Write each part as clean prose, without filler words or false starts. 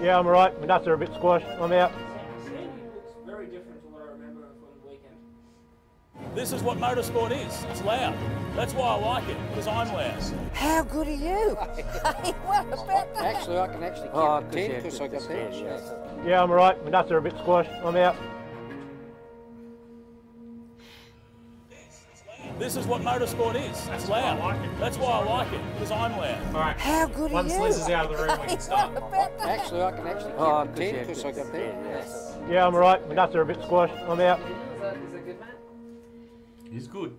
Yeah, I'm alright. My nuts are a bit squashed. I'm out. Sydney looks very different to what I remember from the weekend. This is what motorsport is. It's loud. That's why I like it, because I'm loud. How good are you? What about that? Actually, I can actually keep 10 because I got that. Yeah, I'm alright. My nuts are a bit squashed. I'm out. This is what motorsport is. It's loud. That's why I like it, because I'm loud. Alright. How good are Once you? Liz is out of the room, we can start. What about that? Actually, I can actually keep 10 because I got that. Yeah, I'm alright. My nuts are a bit squashed. I'm out. Is that good, Matt? He's good.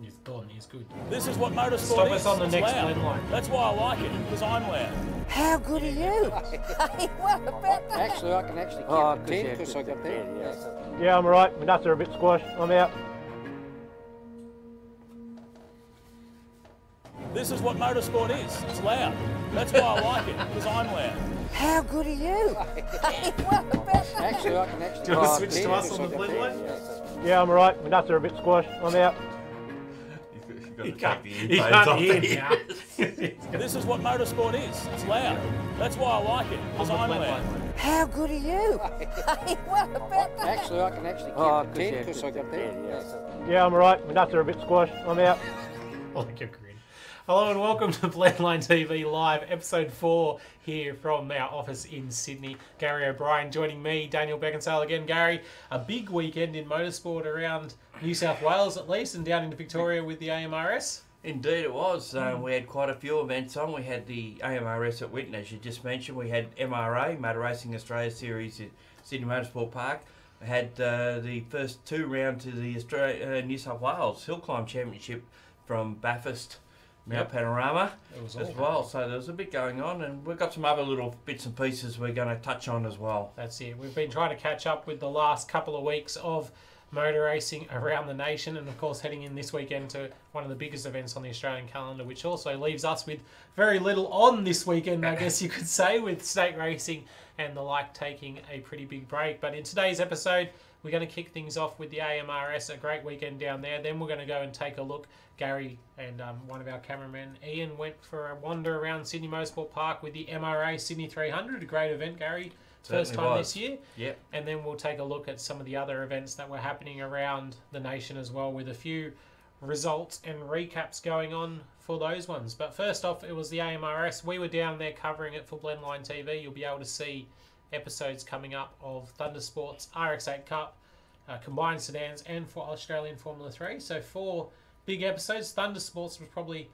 He's done. He's good. This is what motorsport Stop is. us on the It's next loud. blend line. That's why I like it, because I'm loud. How good are you? What about that? Actually, I can actually keep 10 because I got that. Yeah, I'm alright. My nuts are a bit squashed. I'm out. This is what motorsport is. It's loud. That's why I like it, because I'm loud. How good are you? What about that? Actually, I can actually Do you want to switch to us on the blend line? Yeah, I'm alright. My nuts are a bit squashed. I'm out. You've got to take the infos off there. This is what motorsport is. It's loud. That's why I like it, because I'm loud. How good are you? What about that? Actually, I can actually keep 10 because I got that. Yeah, I'm alright. My nuts are a bit squashed. I'm out. I like your grin. Hello and welcome to Blendline TV Live, episode 4 here from our office in Sydney. Garry O'Brien joining me, Daniel Beckinsale again. Garry, a big weekend in motorsport around New South Wales at least, and down into Victoria with the AMRS. Indeed it was. We had quite a few events on. We had the AMRS at Winton, as you just mentioned. We had MRA, Motor Racing Australia Series at Sydney Motorsport Park. We had the first 2 rounds to the New South Wales Hill Climb Championship from Bathurst, Mount Panorama as well. So there was a bit going on, and we've got some other little bits and pieces we're going to touch on as well. That's it. We've been trying to catch up with the last couple of weeks of motor racing around the nation, and of course heading in this weekend to one of the biggest events on the Australian calendar, which also leaves us with very little on this weekend, I guess you could say, with state racing and the like taking a pretty big break. But in today's episode, we're going to kick things off with the AMRS, a great weekend down there. Then we're going to go and take a look. Gary and one of our cameramen, Ian, went for a wander around Sydney Motorsport Park with the MRA Sydney 300, a great event, Gary. First time this year. Yep. And then we'll take a look at some of the other events that were happening around the nation as well, with a few results and recaps going on for those ones. But first off, it was the AMRS. We were down there covering it for Blendline TV. You'll be able to see episodes coming up of Thundersport's RX8 Cup, combined sedans, and for Australian Formula 3. So 4 big episodes. Thundersports was probably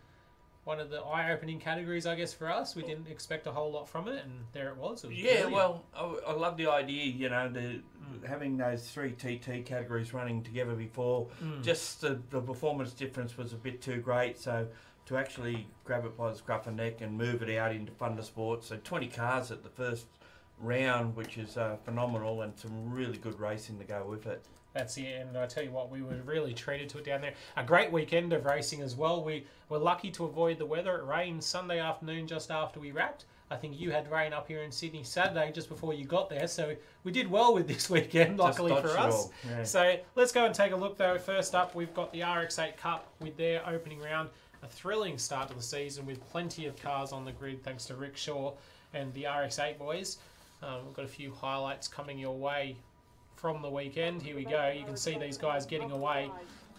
one of the eye-opening categories, I guess, for us. We didn't expect a whole lot from it, and there it was. It was Yeah, brilliant. well, I love the idea, you know, having those 3 TT categories running together before. Just the performance difference was a bit too great, so to actually grab it by the scruff of the neck and move it out into Thundersport. So 20 cars at the first round, which is phenomenal, and some really good racing to go with it. That's it, and I tell you what, we were really treated to it down there. A great weekend of racing as well. We were lucky to avoid the weather. It rained Sunday afternoon just after we wrapped. I think you had rain up here in Sydney Saturday just before you got there, so we did well with this weekend, luckily for us. Yeah. So let's go and take a look though. First up, we've got the RX8 Cup with their opening round. A thrilling start to the season with plenty of cars on the grid thanks to Rick Shaw and the RX8 boys. We've got a few highlights coming your way from the weekend. Here we go. You can see these guys getting away,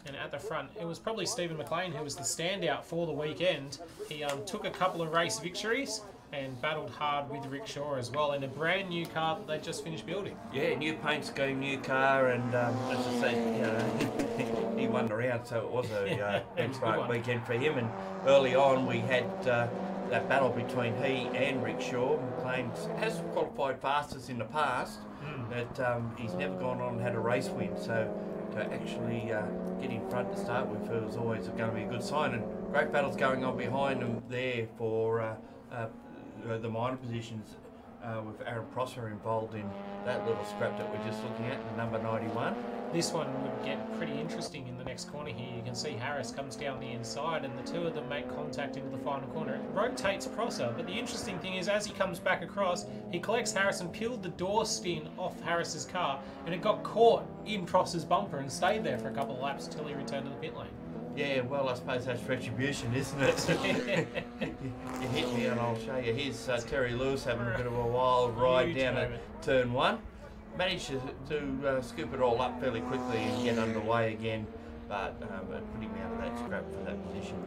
and at the front it was probably Stephen McLean who was the standout for the weekend. He took a couple of race victories and battled hard with Rick Shaw as well in a brand new car that they just finished building. Yeah, new paint scheme, new car, and as I say, you know, he won the round, so it was a benchmark weekend for him. And early on we had that battle between he and Rick Shaw. McLean has qualified fastest in the past, but he's never gone on and had a race win, so to actually get in front to start with, it was always going to be a good sign. And great battles going on behind them there for the minor positions, with Aaron Prosser involved in that little scrap that we're just looking at, number 91. This one would get pretty interesting in the next corner here. You can see Harris comes down the inside and the two of them make contact into the final corner. It rotates Prosser, but the interesting thing is as he comes back across, he collects Harris and peeled the door stint off Harris's car, and it got caught in Prosser's bumper and stayed there for a couple of laps until he returned to the pit lane. Yeah, well, I suppose that's retribution, isn't it? You hit me and I'll show you. Here's Terry Lewis having a bit of a wild ride down at turn 1. Managed to scoop it all up fairly quickly and get underway again, but put him out of that scrap for that position.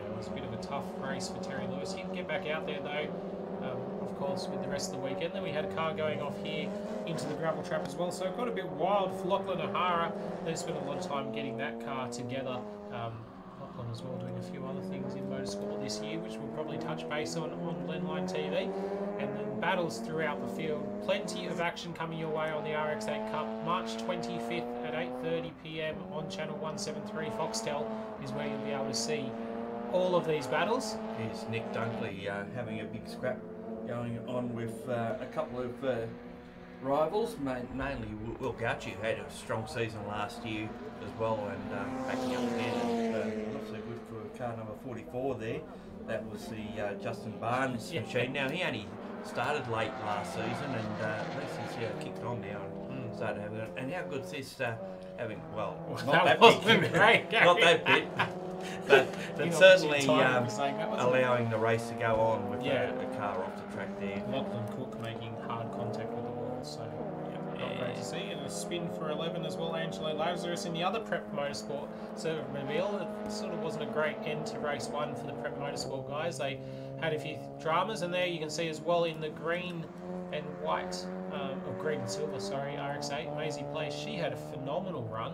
Yeah, it was a bit of a tough race for Terry Lewis. He didn't get back out there though, of course, with the rest of the weekend. Then we had a car going off here into the gravel trap as well, so it got a bit wild for Lachlan O'Hara. They spent a lot of time getting that car together. Lachlan as well doing a few other things in motorsport this year, which we'll probably touch base on Glenline TV. And then battles throughout the field. Plenty of action coming your way on the RX8 Cup. March 25th at 8:30 PM on Channel 173 Foxtel is where you'll be able to see all of these battles. Here's Nick Dunkley having a big scrap going on with a couple of rivals, mainly Will Gauchi, who had a strong season last year as well, and backing up again, and not so good for car number 44 there. That was the Justin Barnes machine. Now, he only started late last season, and at least he's kicked on now and started having it. And how good's this having, well, not that big, great, not that bit, but certainly allowing the race to go on with a car off the track there. Lachlan Cook making hard contact with the wall, so not great to see. And a spin for 11 as well, Angelo Lazarus in the other Prep Motorsport sort of reveal. It sort of wasn't a great end to race 1 for the Prep Motorsport guys. They had a few dramas, and there you can see as well in the green and white, or green and silver, sorry, RX8, Maisie Place. She had a phenomenal run.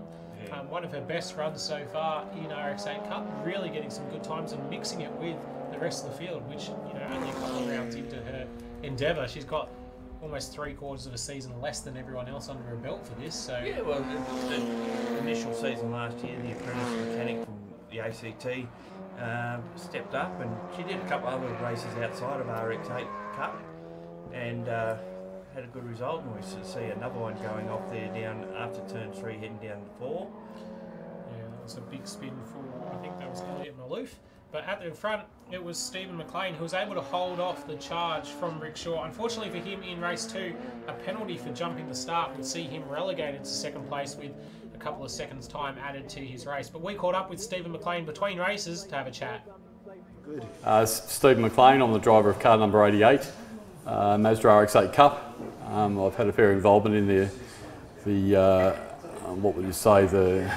One of her best runs so far in RX8 Cup, really getting some good times and mixing it with the rest of the field, which, you know, only a couple of rounds into her endeavour. She's got almost 3/4 of a season less than everyone else under her belt for this. So yeah, well, the initial season last year, the apprentice mechanic from the ACT stepped up, and she did a couple other races outside of RX8 Cup, and had a good result. And we see another one going off there down after turn 3, heading down to 4. Yeah, that was a big spin for, I think that was Elliot Malouf. But at the front, it was Stephen McLean who was able to hold off the charge from Rick Shaw. Unfortunately for him in race 2, a penalty for jumping the start would see him relegated to 2nd place with a couple of seconds time added to his race. But we caught up with Stephen McLean between races to have a chat. Good. Stephen McLean, I'm the driver of car number 88, Mazda RX8 Cup. I've had a fair involvement in the what would you say, the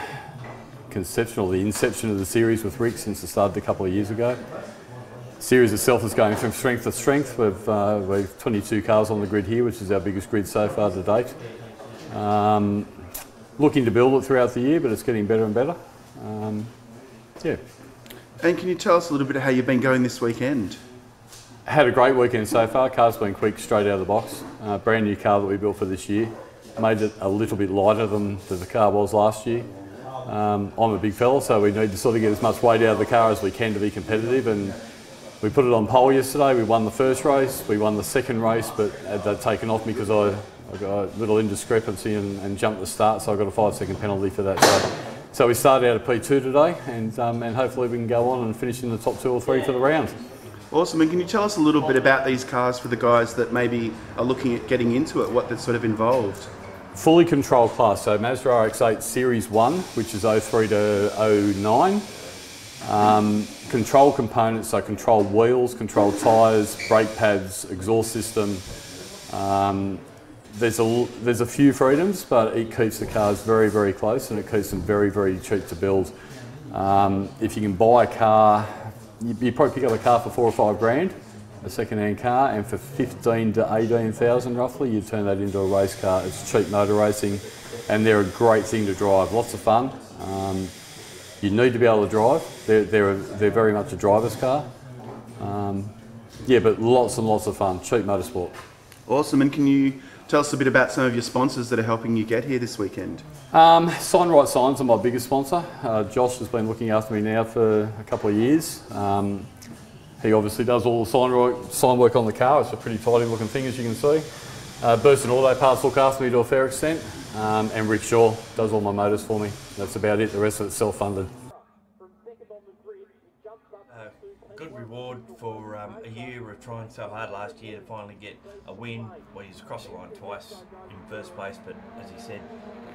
conception or the inception of the series with Rick since it started a couple of years ago. The series itself is going from strength to strength. We've 22 cars on the grid here, which is our biggest grid so far to date. Looking to build it throughout the year, but it's getting better and better. Yeah. And can you tell us a little bit of how you've been going this weekend? Had a great weekend so far. Car's been quick straight out of the box. Brand new car that we built for this year. Made it a little bit lighter than the car was last year. I'm a big fella, so we need to sort of get as much weight out of the car as we can to be competitive, and we put it on pole yesterday. We won the first race, we won the second race, but they'd taken off me because I got a little indiscrepancy and jumped the start, so I got a 5-second penalty for that. So we started out at P2 today, and hopefully we can go on and finish in the top 2 or 3 for the round. Awesome, and can you tell us a little bit about these cars for the guys that maybe are looking at getting into it, what that's sort of involved? Fully controlled class, so Mazda RX8 Series 1, which is 03 to 09. Control components, so controlled wheels, controlled tyres, brake pads, exhaust system. There's a few freedoms, but it keeps the cars very, very close, and it keeps them very, very cheap to build. If you can buy a car, you probably pick up a car for 4 or 5 grand, a second-hand car, and for 15 to 18,000 roughly, you turn that into a race car. It's cheap motor racing, and they're a great thing to drive. Lots of fun. You need to be able to drive. They're very much a driver's car. Yeah, but lots and lots of fun. Cheap motorsport. Awesome. And can you tell us a bit about some of your sponsors that are helping you get here this weekend? Sign Right Signs are my biggest sponsor. Josh has been looking after me now for a couple of years. He obviously does all the sign work on the car. It's a pretty tidy looking thing, as you can see. Burston Auto Parts look after me to a fair extent. And Rick Shaw does all my motors for me. That's about it. The rest of it's self-funded. Good reward for a year of trying so hard last year to finally get a win. Well, he's crossed the line twice in first place, but as he said,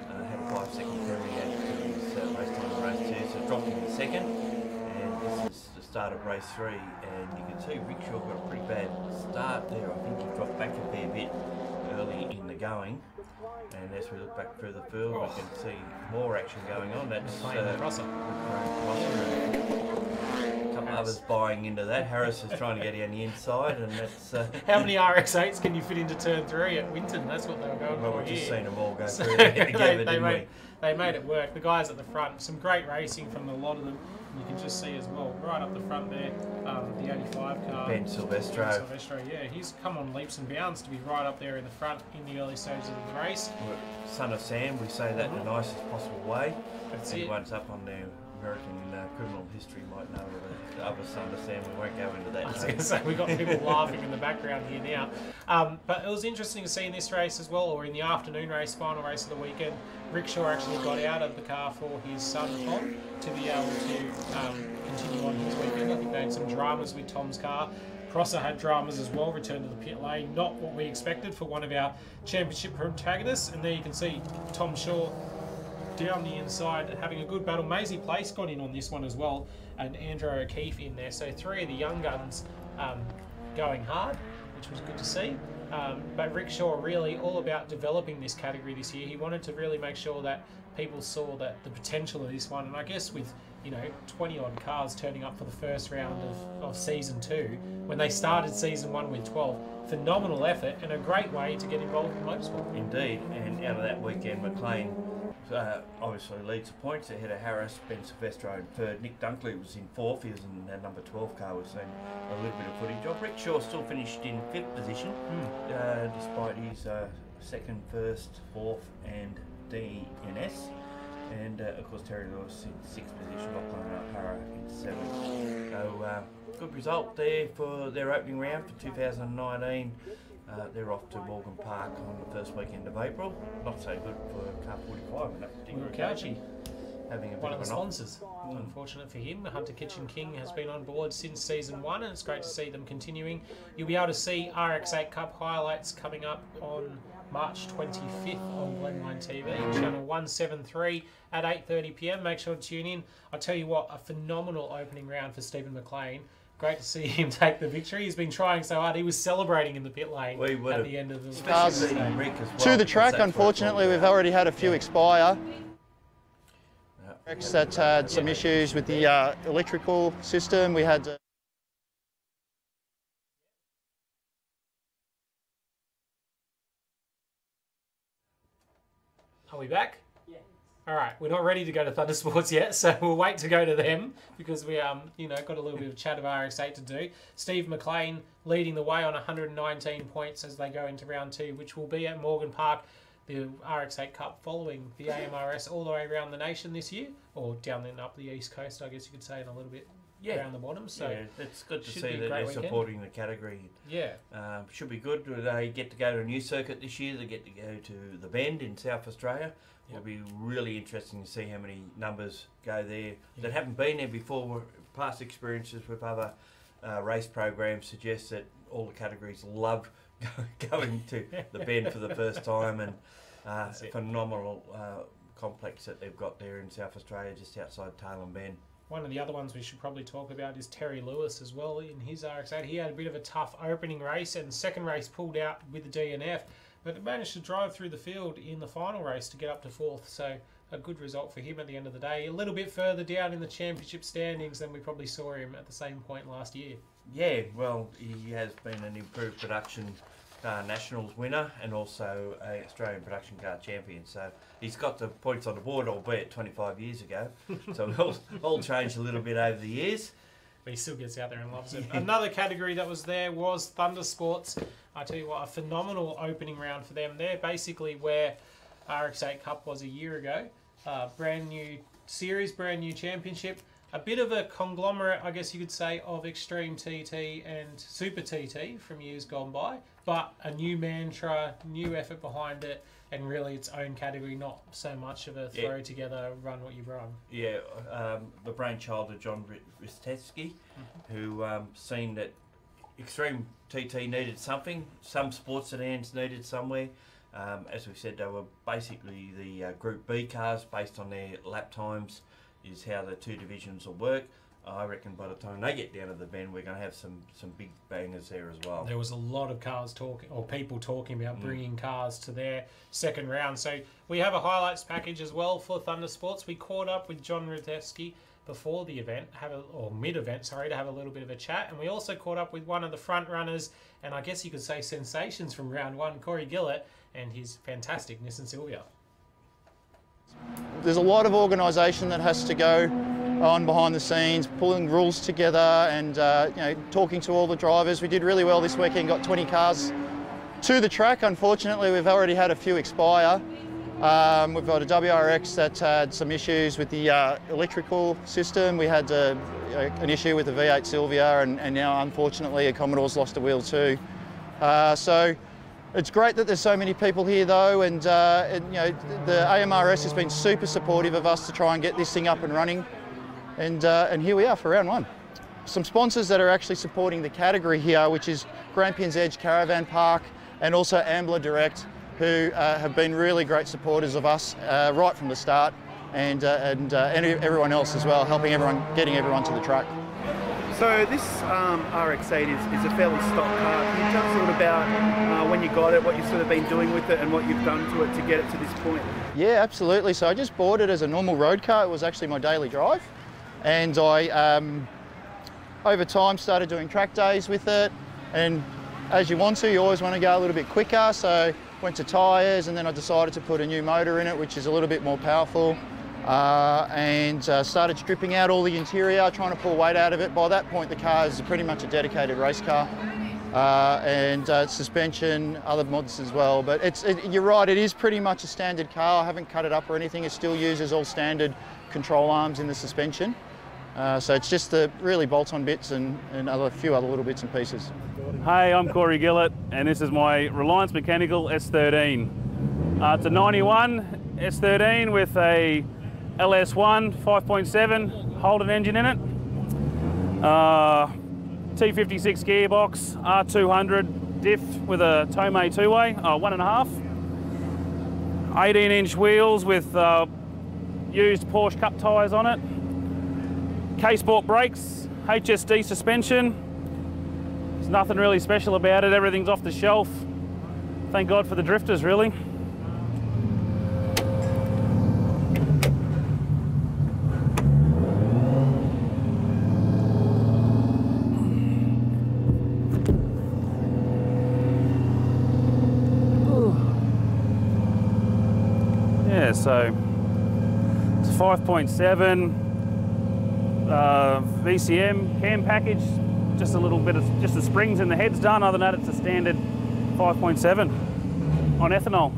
had a 5-second penalty at his race time in race 2, so dropped into second. And this is the start of race 3, and you can see Rickshaw got a pretty bad start there. I think he dropped back a fair bit early in the going. And as we look back through the field, we can see more action going on. That's Crosser. A couple of others buying into that. Harris is trying to get on the inside, and that's... How many RX-8s can you fit into turn 3 at Winton? That's what they were going for. Well, we've just seen them all go So through there together, they made it work. The guys at the front, some great racing from a lot of them. You can just see as well, right up the front there, the 85 car. Ben Silvestro. Yeah, he's come on leaps and bounds to be right up there in the front in the early stages of the race. Son of Sam, we say that in the nicest possible way. That's Anyone's up on their American criminal history might know of the other Son of Sam. We won't go into that. I was going to say, we've got people laughing in the background here now. But it was interesting to see in this race as well, or in the afternoon race, final race of the weekend, Rickshaw actually got out of the car for his son Tom to be able to continue on his weekend. I think they had some dramas with Tom's car. Crosser had dramas as well, returned to the pit lane. Not what we expected for one of our championship protagonists. And there you can see Tom Shaw down the inside having a good battle. Maisie Place got in on this one as well, and Andrew O'Keefe in there. So 3 of the young guns going hard, which was good to see. But Rickshaw really all about developing this category this year. He wanted to really make sure that people saw that the potential of this one, and I guess with 20 odd cars turning up for the first round of season 2, when they started season 1 with 12, phenomenal effort and a great way to get involved in motorsport. Indeed, and out of that weekend, McLean obviously leads the points ahead of Harris, Ben Silvestro in third. Nick Dunkley was in fourth. He was in that number 12 car. We've seen a little bit of footage of. Rickshaw still finished in 5th position, despite his second, first, fourth, and DNS. And of course Terry Lewis in 6th position, Lachlan O'Hara in 7th. So good result there for their opening round for 2019. They're off to Morgan Park on the first weekend of April. Not so good for car 45 in that particular occasion. Having a bit one of the an sponsors. Unfortunate for him, Hunter Kitchen King has been on board since season 1, and it's great to see them continuing. You'll be able to see RX8 Cup highlights coming up on March 25th on Glenline TV, channel 173 at 8:30 p.m. Make sure to tune in. I'll tell you what, a phenomenal opening round for Stephen McLean. Great to see him take the victory. He's been trying so hard. He was celebrating in the pit lane at the end of the cars to the track. Unfortunately, we've already had a few expire. That had some issues with the electrical system. We had Are we back? Yeah. All right, we're not ready to go to Thunder Sports yet, so we'll wait to go to them because we, got a little bit of chat of RX8 to do. Steve McLean leading the way on 119 points as they go into round 2, which will be at Morgan Park, the RX8 Cup following the AMRS all the way around the nation this year, or down and up the East Coast, I guess you could say, and a little bit around the bottom. So yeah, it's good to see that they're supporting the category. Yeah. Should be good. They get to go to a new circuit this year. They get to go to the Bend in South Australia. It'll be really interesting to see how many numbers go there that haven't been there before. Past experiences with other race programs suggest that all the categories love going to the Bend for the first time, and phenomenal complex that they've got there in South Australia, just outside Tailem Bend. One of the other ones we should probably talk about is Terry Lewis as well in his RX8. He had a bit of a tough opening race, and second race pulled out with the DNF, but managed to drive through the field in the final race to get up to 4th. So a good result for him at the end of the day. A little bit further down in the championship standings than we probably saw him at the same point last year. Yeah, well, he has been an improved production Nationals winner and also a Australian production car champion. So he's got the points on the board, albeit 25 years ago. So it's all changed a little bit over the years. But he still gets out there and loves it. Another category that was there was Thunder Sports. I tell you what, a phenomenal opening round for them. They're basically where RX8 Cup was a year ago. Brand new series, brand new championship. a bit of a conglomerate, I guess you could say, of Extreme TT and Super TT from years gone by, but a new mantra, new effort behind it, and really its own category, not so much of a throw together, run what you run. Yeah, the brainchild of John Ristetsky, who seen that Extreme TT needed something, some sports sedans needed somewhere. As we said, they were basically the Group B cars based on their lap times, is how the two divisions will work. I reckon by the time they get down to the bend, we're going to have some big bangers there as well. There was a lot of cars talking, or people talking about bringing cars to their second round. So we have a highlights package as well for Thunder Sports. We caught up with John Rudetsky before the event, or mid-event, sorry, to have a little bit of a chat. And we also caught up with one of the front runners, and I guess you could say sensations from round one, Corey Gillett, and his fantastic Nissan Silvia. There's a lot of organisation that has to go on behind the scenes, pulling rules together and you know, talking to all the drivers. We did really well this weekend, got 20 cars to the track. Unfortunately, we've already had a few expire. We've got a WRX that had some issues with the electrical system. We had an issue with the V8 Silvia, and now unfortunately a Commodore's lost a wheel too. So it's great that there's so many people here though, and you know, the AMRS has been super supportive of us to try and get this thing up and running. And here we are for round one. Some sponsors that are actually supporting the category here, which is Grampians Edge Caravan Park and also Ambler Direct, who have been really great supporters of us right from the start, and everyone else as well, helping everyone, getting everyone to the track. So this RX-8 is a fairly stock car. Can you tell us a little about when you got it, what you've sort of been doing with it and what you've done to it to get it to this point? Yeah, absolutely. So I just bought it as a normal road car. It was actually my daily drive. And I, over time, started doing track days with it. And as you want to, you always want to go a little bit quicker. So went to tyres, and then I decided to put a new motor in it, which is a little bit more powerful. And started stripping out all the interior, trying to pull weight out of it. By that point, the car is pretty much a dedicated race car. And suspension, other mods as well. But you're right, it is pretty much a standard car. I haven't cut it up or anything. It still uses all standard control arms in the suspension. So it's just the really bolt-on bits and a few other little bits and pieces. Hey, I'm Corey Gillett, and this is my Reliance Mechanical S13. It's a 91 S13 with a LS1 5.7 Holden engine in it. T56 gearbox, R200 diff with a Tomei two-way, 1.5. 18-inch wheels with used Porsche Cup tyres on it. K-Sport brakes, HSD suspension. There's nothing really special about it, everything's off the shelf. Thank God for the drifters, really. Yeah, so it's 5.7 VCM cam package, just a little bit of, just the springs and the head's done. Other than that, it's a standard 5.7 on ethanol.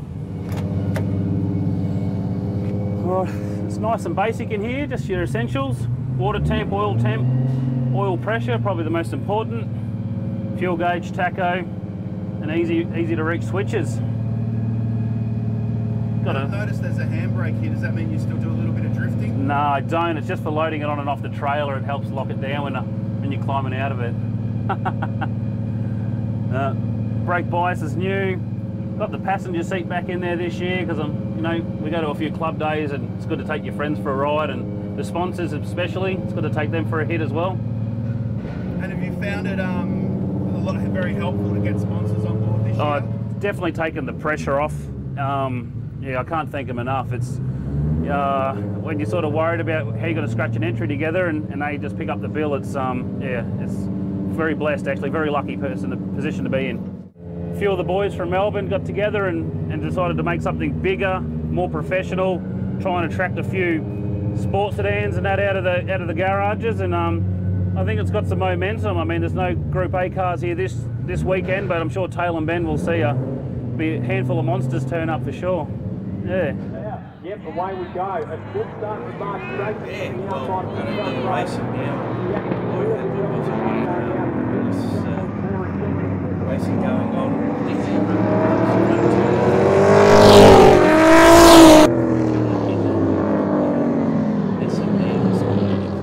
Right, it's nice and basic in here, just your essentials: water temp, oil pressure, probably the most important, fuel gauge, tacho, and easy to reach switches. I've noticed there's a handbrake here. Does that mean you still do a little bit of drifting? No, I don't. It's just for loading it on and off the trailer. It helps lock it down when you're climbing out of it. Brake bias is new. Got the passenger seat back in there this year because we go to a few club days and it's good to take your friends for a ride, and the sponsors especially, it's good to take them for a hit as well. And have you found it very helpful to get sponsors on board this year? Definitely taken the pressure off. Yeah, I can't thank them enough. It's when you're sort of worried about how you're going to scratch an entry together, and they just pick up the bill. It's it's very blessed, actually, very lucky position to be in. A few of the boys from Melbourne got together and decided to make something bigger, more professional, try and attract a few sports sedans and that out of the garages, and I think it's got some momentum. I mean, there's no Group A cars here this weekend, but I'm sure Tail and Bend will see be a handful of monsters turn up for sure. Yeah. Yep, away we go. A good start from Mark Racing. Yeah, well, we're going to do the racing now. Racing going on.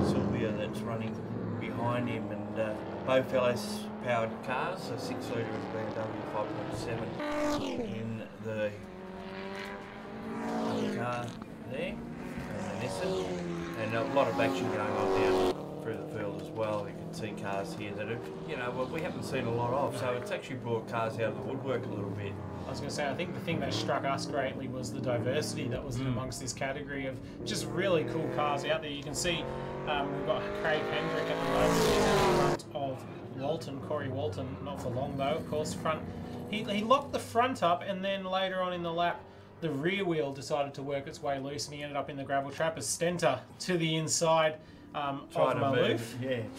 Sylvia that's running behind him, and both fellas powered cars, a 6-litre and BMW 5.7 in the car there, and an Nissan, and a lot of action going on down through the field as well. You can see cars here that have, you know, well, we haven't seen a lot of, so it's actually brought cars out of the woodwork a little bit. I was going to say, I think the thing that struck us greatly was the diversity that was amongst this category of just really cool cars out there. You can see we've got Craig Hendrick at the moment in front of Walton, Corey Walton, not for long though, of course. He locked the front up, and then later on in the lap, the rear wheel decided to work its way loose, and he ended up in the gravel trap as Stenter to the inside of Maloof.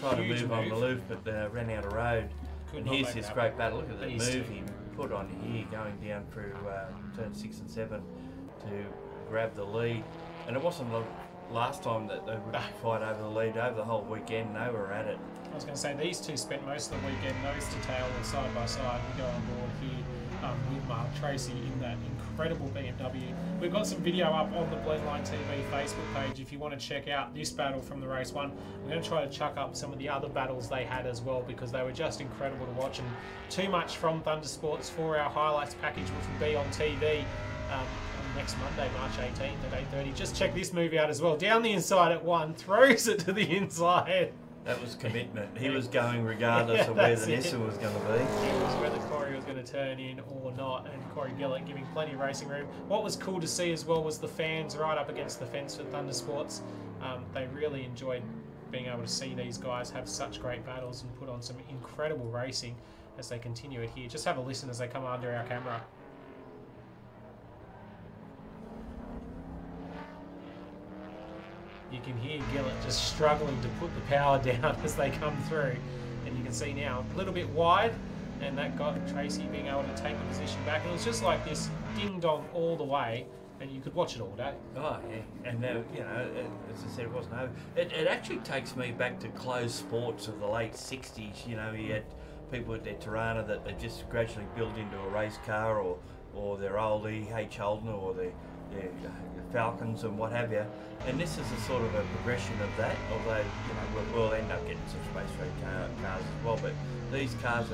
Tried to move on Maloof, but ran out of road. And here's this great battle. Look at that move he put on here, going down through turn 6 and 7 to grab the lead. And it wasn't the last time that they would fight over the lead. Over the whole weekend, they were at it. I was going to say, these two spent most of the weekend nose to tail and side by side. We go on board here with Mark Tracy in that incredible BMW. We've got some video up on the Blendline TV Facebook page if you want to check out this battle from the race one. We're going to try to chuck up some of the other battles they had as well, because they were just incredible to watch. And too much from Thundersports for our highlights package, which will be on TV next Monday, March 18th at 8:30. Just check this movie out as well. Down the inside at 1, throws it to the inside. That was commitment. He was going regardless of where the Nissan was going to be. It was whether Corey was going to turn in or not, and Corey Gillett giving plenty of racing room. What was cool to see as well was the fans right up against the fence for Thundersports. They really enjoyed being able to see these guys have such great battles and put on some incredible racing as they continue it here. Just have a listen as they come under our camera. You can hear Gillett just struggling to put the power down as they come through. And you can see now a little bit wide, and that got Tracy being able to take the position back. And it was just like this ding-dong all the way, and you could watch it all day. Oh, yeah. And, you know, as I said, it wasn't over. It actually takes me back to closed sports of the late 60s. You know, you had people with their Tirana that they just gradually built into a race car, or their old E.H. Holden, or their Falcons and what have you, and this is a sort of a progression of that, although, you know, we'll end up getting some space road cars as well, but these cars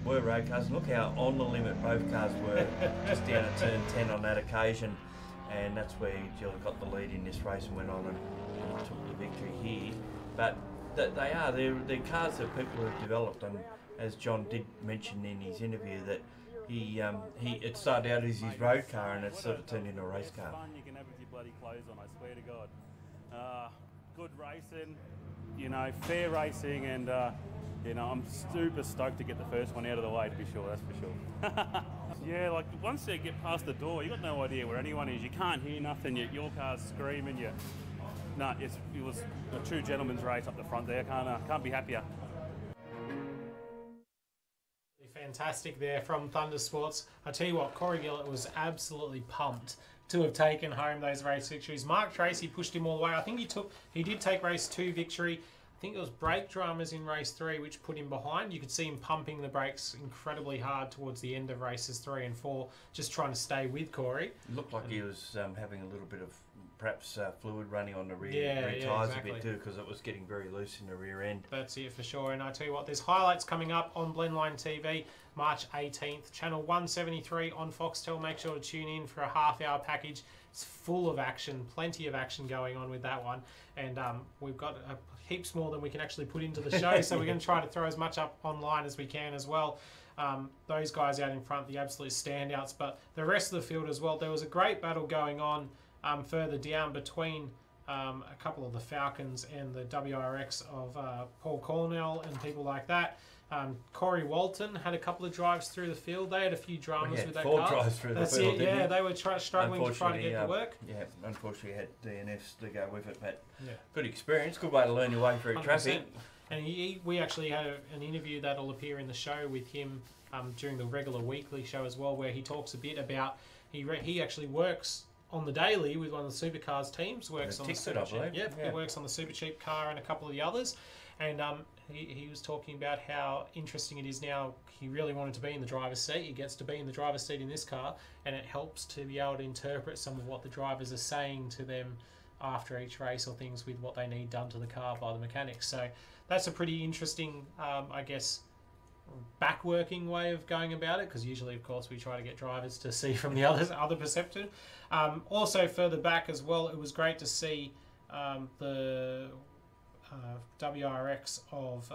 were road cars, and look how on the limit both cars were, just down at turn 10 on that occasion, and that's where Jill got the lead in this race and went on and took the victory here. But they're cars that people have developed, and as John did mention in his interview, that it started out as his road car, and it sort of turned into a race car. You can have with your bloody clothes on, I swear to God. Good racing, you know, fair racing, and you know, I'm super stoked to get the first one out of the way, to be sure, that's for sure. Yeah, like once you get past the door, you got no idea where anyone is. You can't hear nothing. Your car's screaming. It was a true gentleman's race up the front there. Can't be happier. Fantastic there from Thundersports. I tell you what, Corey Gillett was absolutely pumped to have taken home those race victories. Mark Tracy pushed him all the way. I think he did take race 2 victory. I think it was brake dramas in race 3 which put him behind. You could see him pumping the brakes incredibly hard towards the end of races 3 and 4, just trying to stay with Corey. It looked like he was having a little bit of perhaps fluid running on the rear tyres a bit too, because it was getting very loose in the rear end. That's it for sure. And I tell you what, there's highlights coming up on Blendline TV, March 18th, channel 173 on Foxtel. Make sure to tune in for a half-hour package. It's full of action, plenty of action going on with that one. And we've got heaps more than we can actually put into the show, so we're going to try to throw as much up online as we can as well. Those guys out in front, the absolute standouts, but the rest of the field as well. There was a great battle going on further down between a couple of the Falcons and the WRX of Paul Cornell and people like that. Corey Walton had a couple of drives through the field. They had a few dramas with that car. 4 drives through the field. That's it, yeah. They were struggling to try to get to work. Yeah, unfortunately had DNFs to go with it, but good experience. Good way to learn your way through 100%. Traffic. And we actually had an interview that'll appear in the show with him during the regular weekly show as well, where he talks a bit about, he actually works on the daily with one of the supercars teams. Works on the super cheap. Yep, yeah. He works on the super cheap car and a couple of the others. And he was talking about how interesting it is now. He really wanted to be in the driver's seat. He gets to be in the driver's seat in this car, and it helps to be able to interpret some of what the drivers are saying to them after each race or things with what they need done to the car by the mechanics. So that's a pretty interesting, I guess, backworking way of going about it, because usually, of course, we try to get drivers to see from the other perspective. Also, further back as well, it was great to see the WRX of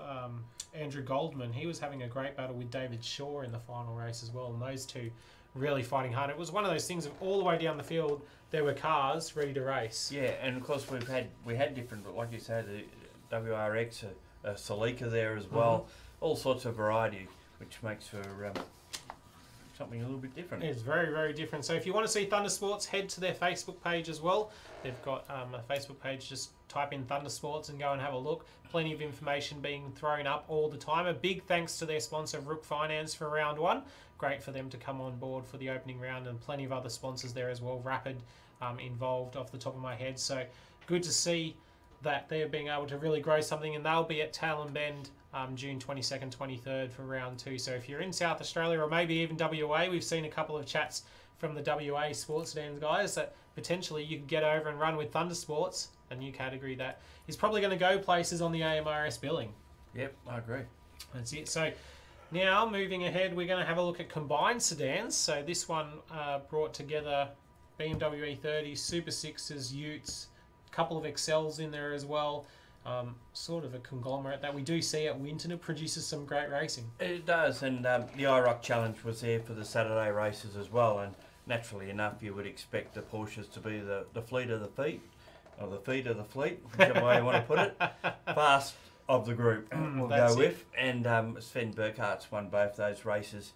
Andrew Goldman. He was having a great battle with David Shaw in the final race as well, and those two really fighting hard. It was one of those things of all the way down the field there were cars ready to race. Yeah, and of course we had different, like you said, the WRX, a Celica there as well, all sorts of variety, which makes for something a little bit different. It's very, very different. So if you want to see Thundersports, head to their Facebook page as well. They've got a Facebook page, just type in Thundersports and go and have a look. Plenty of information being thrown up all the time. A big thanks to their sponsor, Rook Finance, for round one. Great for them to come on board for the opening round, and plenty of other sponsors there as well. Rapid involved off the top of my head. So good to see that they're being able to really grow something, and they'll be at Tailem Bend June 22nd, 23rd for round two. So if you're in South Australia or maybe even WA, we've seen a couple of chats from the WA sports sedans guys that potentially you could get over and run with Thundersports, a new category that is probably going to go places on the AMRS billing. Yep, I agree. That's it. So now moving ahead, we're going to have a look at combined sedans. So this one brought together BMW E30s, Super 6s, Utes, a couple of Excels in there as well. Sort of a conglomerate that we do see at Winton. It produces some great racing. It does, and the IROC Challenge was there for the Saturday races as well, and naturally enough you would expect the Porsches to be the fleet of the feet, or the feet of the fleet, whichever way you want to put it. Fast of the group, we'll go with. And Sven Burkhardt's won both those races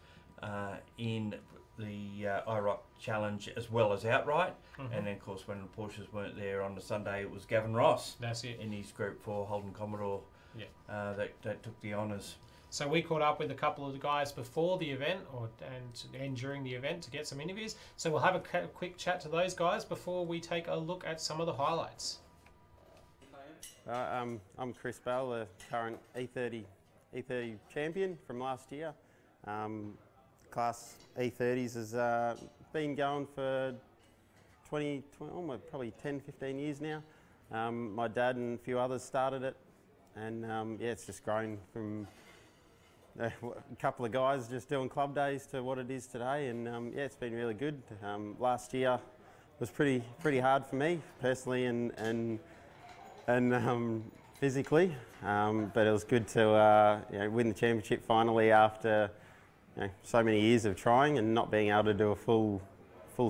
in the IROC Challenge as well as outright. And then, of course, when the Porsches weren't there on the Sunday, it was Gavin Ross. That's it. In his Group 4 Holden Commodore that took the honours. So we caught up with a couple of the guys before the event and during the event to get some interviews. So we'll have a quick chat to those guys before we take a look at some of the highlights. I'm Chris Bell, the current E30 champion from last year. Class E30s has been going for probably 10, 15 years now. My dad and a few others started it, and yeah, it's just grown from a couple of guys just doing club days to what it is today, and yeah, it's been really good. Last year was pretty hard for me personally and physically, but it was good to win the championship finally after so many years of trying and not being able to do a full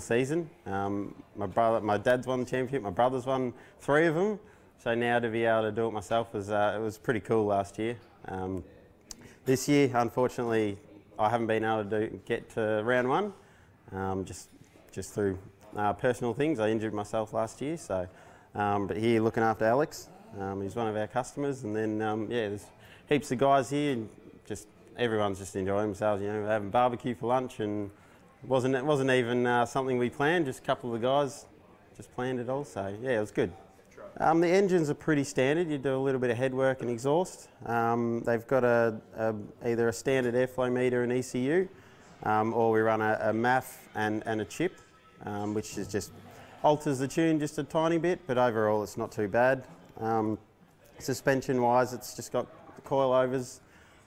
season. My dad's won the championship, my brother's won 3 of them, so now to be able to do it myself was it was pretty cool last year. This year, unfortunately, I haven't been able to get to round one, just through personal things. I injured myself last year, so but here looking after Alex, he's one of our customers, and then yeah, there's heaps of guys here, and just everyone's just enjoying themselves. We're having barbecue for lunch, and it wasn't even something we planned. Just a couple of the guys just planned it all. So yeah, it was good. The engines are pretty standard. You do a little bit of head work and exhaust. They've got either a standard airflow meter and ECU, or we run a MAF and a chip, which is just alters the tune just a tiny bit, but overall it's not too bad. Suspension wise, it's just got coilovers.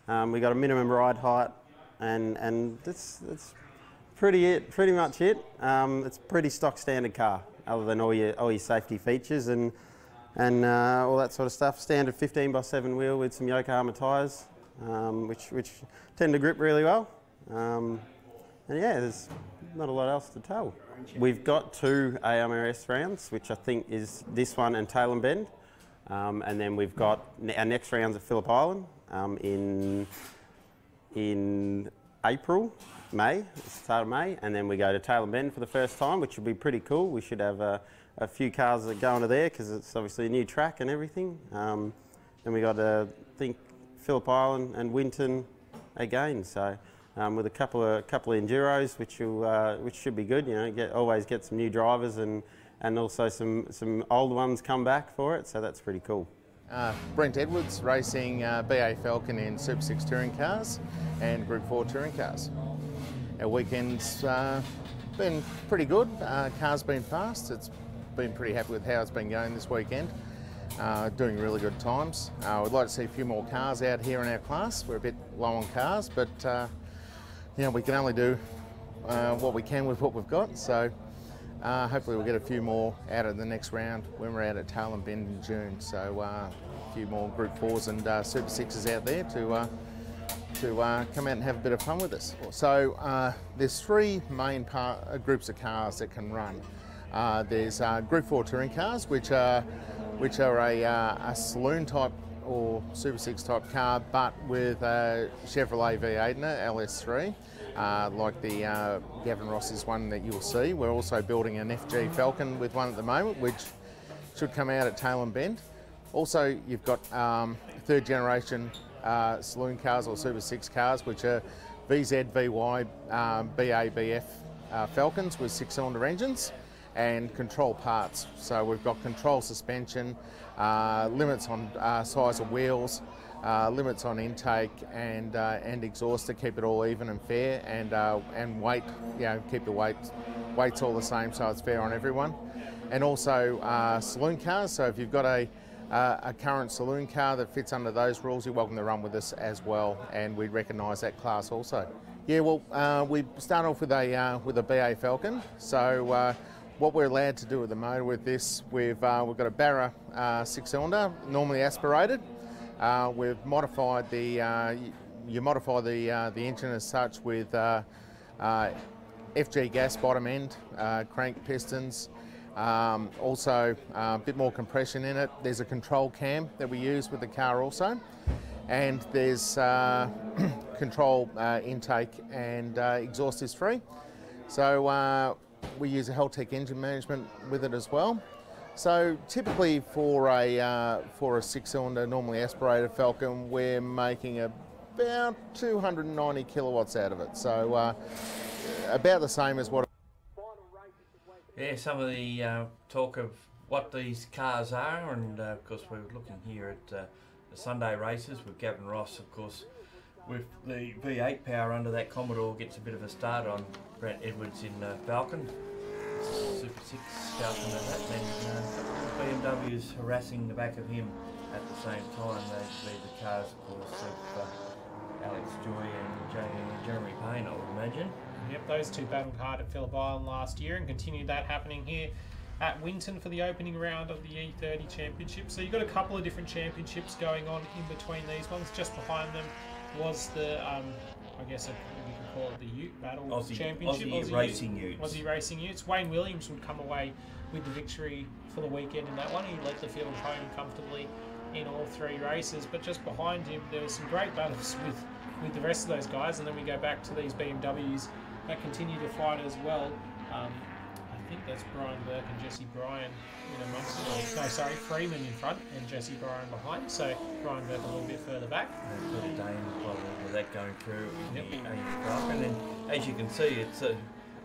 We got a minimum ride height, and that's pretty much it. It's a pretty stock standard car, other than all your safety features and all that sort of stuff. Standard 15x7 wheel with some Yokohama tyres, which tend to grip really well. And yeah, there's not a lot else to tell. We've got 2 AMRS rounds, which I think is this one and Tailem Bend. And then we've got our next rounds at Phillip Island in April, May, start of May, and then we go to Tailem Bend for the first time, which will be pretty cool. We should have a few cars that go into there because it's obviously a new track and everything. Then we got I think Phillip Island and Winton again. So with a couple of enduros, which should be good. You know, always get some new drivers and also some old ones come back for it. So that's pretty cool. Brent Edwards racing BA Falcon in Super 6 touring cars and Group 4 touring cars. Our weekend's been pretty good. Car's been fast. It's been pretty happy with how it's been going this weekend. Doing really good times. We'd like to see a few more cars out here in our class. We're a bit low on cars, but you know, we can only do what we can with what we've got. So hopefully we'll get a few more out of the next round when we're out at Tail and Bend in June. So a few more Group 4s and Super 6s out there to come out and have a bit of fun with us. So there's three main groups of cars that can run. There's Group 4 touring cars, which are a saloon type or Super 6 type car, but with a Chevrolet V8 in it, LS3, like the Gavin Ross's one that you'll see. We're also building an FG Falcon with one at the moment, which should come out at Tail and Bend. Also, you've got third generation saloon cars or Super 6 cars, which are VZ, VY, BABF Falcons with 6-cylinder engines and control parts. So we've got control suspension, limits on size of wheels, limits on intake and exhaust to keep it all even and fair, and weight, you know, keep the weights all the same so it's fair on everyone. And also saloon cars. So if you've got a current saloon car that fits under those rules, you're welcome to run with us as well, and we recognise that class also. Yeah, well, we start off with a BA Falcon. So what we're allowed to do at the motor with this, we've got a Barra 6-cylinder, normally aspirated. We've modified you modify the engine as such with FG gas bottom end, crank pistons. Also a bit more compression in it. There's a control cam that we use with the car also, and there's control intake and exhaust is free. So we use a Heltec engine management with it as well. So typically for a 6-cylinder normally aspirated Falcon, we're making about 290 kilowatts out of it. So about the same as what. Yeah, some of the talk of what these cars are, and of course we're looking here at the Sunday races with Gavin Ross, of course, with the V8 power under that Commodore gets a bit of a start on Brent Edwards in Falcon. Super 6 Falcon and that, then BMW's harassing the back of him at the same time. They'd be the cars, of course, of Alex Joy and Jeremy Payne, I would imagine. Yep, those two battled hard at Phillip Island last year and continued that happening here at Winton for the opening round of the E30 Championship. So you've got a couple of different championships going on in between these ones. Just behind them was the, I guess you could call it the Ute Battle Championship. Aussie Racing Utes. Aussie Racing Utes. Wayne Williams would come away with the victory for the weekend in that one. He led the field home comfortably in all three races, but just behind him there was some great battles with the rest of those guys, and then we go back to these BMWs that continue to fight as well. I think that's Brian Burke and Jesse Bryan in amongst it. No, sorry, Freeman in front and Jesse Bryan behind. So Brian Burke a little bit further back. Got a Dane with that going through in the and then as you can see,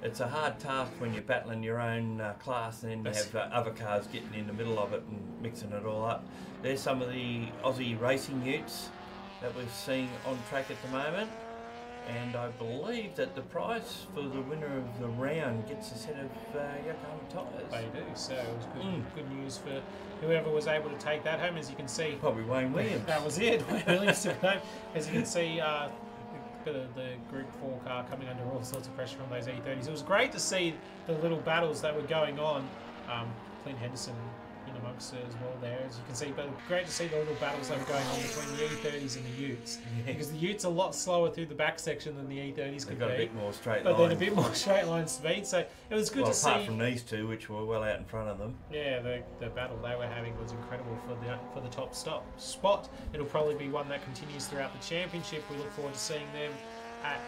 it's a hard task when you're battling your own class and then you have other cars getting in the middle of it and mixing it all up. There's some of the Aussie Racing Utes that we're seeing on track at the moment. And I believe that the prize for the winner of the round gets a set of Yokohama tyres. They do, so it was good news for whoever was able to take that home. As you can see, probably Wayne Williams. That was it, Wayne Williams took home. As you can see, the Group 4 car coming under all sorts of pressure on those E30s. It was great to see the little battles that were going on. Clint Henderson in amongst it as well there, as you can see, but great to see the little battles that were going on between the E30s and the Utes, because the Utes are a lot slower through the back section than the E30s could be. They've got a bit more straight but line. then a bit more straight line speed, so it was good to see. Apart from these two, which were well out in front of them. Yeah, the battle they were having was incredible for the top spot. It'll probably be one that continues throughout the championship. We look forward to seeing them at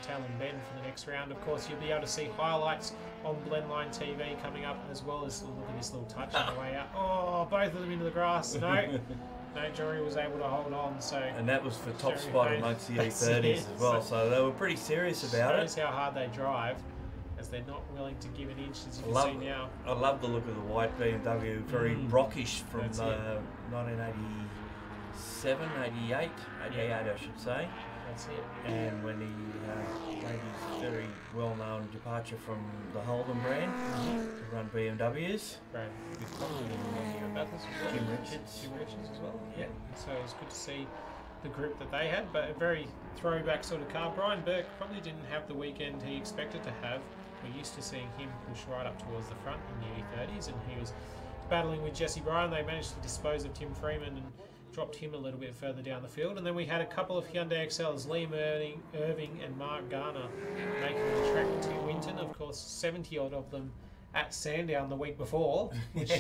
Tail and Bend for the next round. Of course, you'll be able to see highlights on Blendline TV coming up, as well as look at this little touch on the way out. Oh, both of them into the grass. No, No, Garry was able to hold on. So and that was for top Garry spot Payne. amongst the E30s as well. So they were pretty serious about it. Shows how hard they drive, as they're not willing to give an inch, as you can see now. I love the look of the white BMW, very rockish from 1987, 88, I should say. That's it. And when he made his very well-known departure from the Holden brand to run BMWs. Kim Richards. Kim Richards as well. Yeah. So it's good to see the group that they had, but a very throwback sort of car. Brian Burke probably didn't have the weekend he expected to have. We're used to seeing him push right up towards the front in the E30s, and he was battling with Jesse Bryan. They managed to dispose of Tim Freeman and dropped him a little bit further down the field. And then we had a couple of Hyundai XLs, Liam Irving and Mark Garner, making the trek to Winton. Of course, 70 odd of them at Sandown the week before, which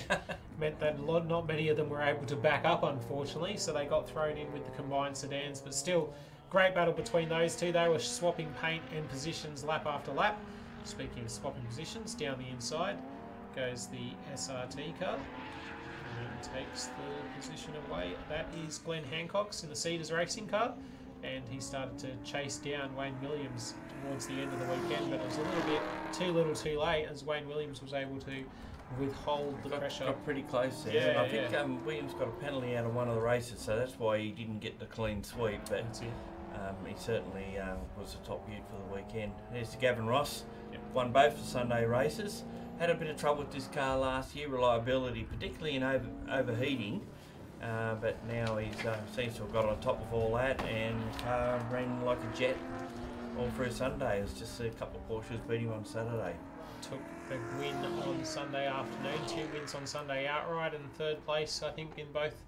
meant that not many of them were able to back up, unfortunately, so they got thrown in with the combined sedans. But still, great battle between those two. They were swapping paint and positions lap after lap. Speaking of swapping positions, down the inside goes the SRT car. And takes the position away. That is Glenn Hancock's in the Cedars racing car, and he started to chase down Wayne Williams towards the end of the weekend, but it was a little bit too little too late, as Wayne Williams was able to withhold the pressure. Got pretty close there. Yeah, I think Williams got a penalty out of one of the races, so that's why he didn't get the clean sweep, but he certainly was the top beaut for the weekend. There's Gavin Ross, won both the Sunday races. Had a bit of trouble with this car last year, reliability, particularly in overheating, but now he seems to have got on top of all that, and ran like a jet all through Sunday. It was just a couple of Porsches beat him on Saturday. Took the win on Sunday afternoon, 2 wins on Sunday outright, and third place, I think, in both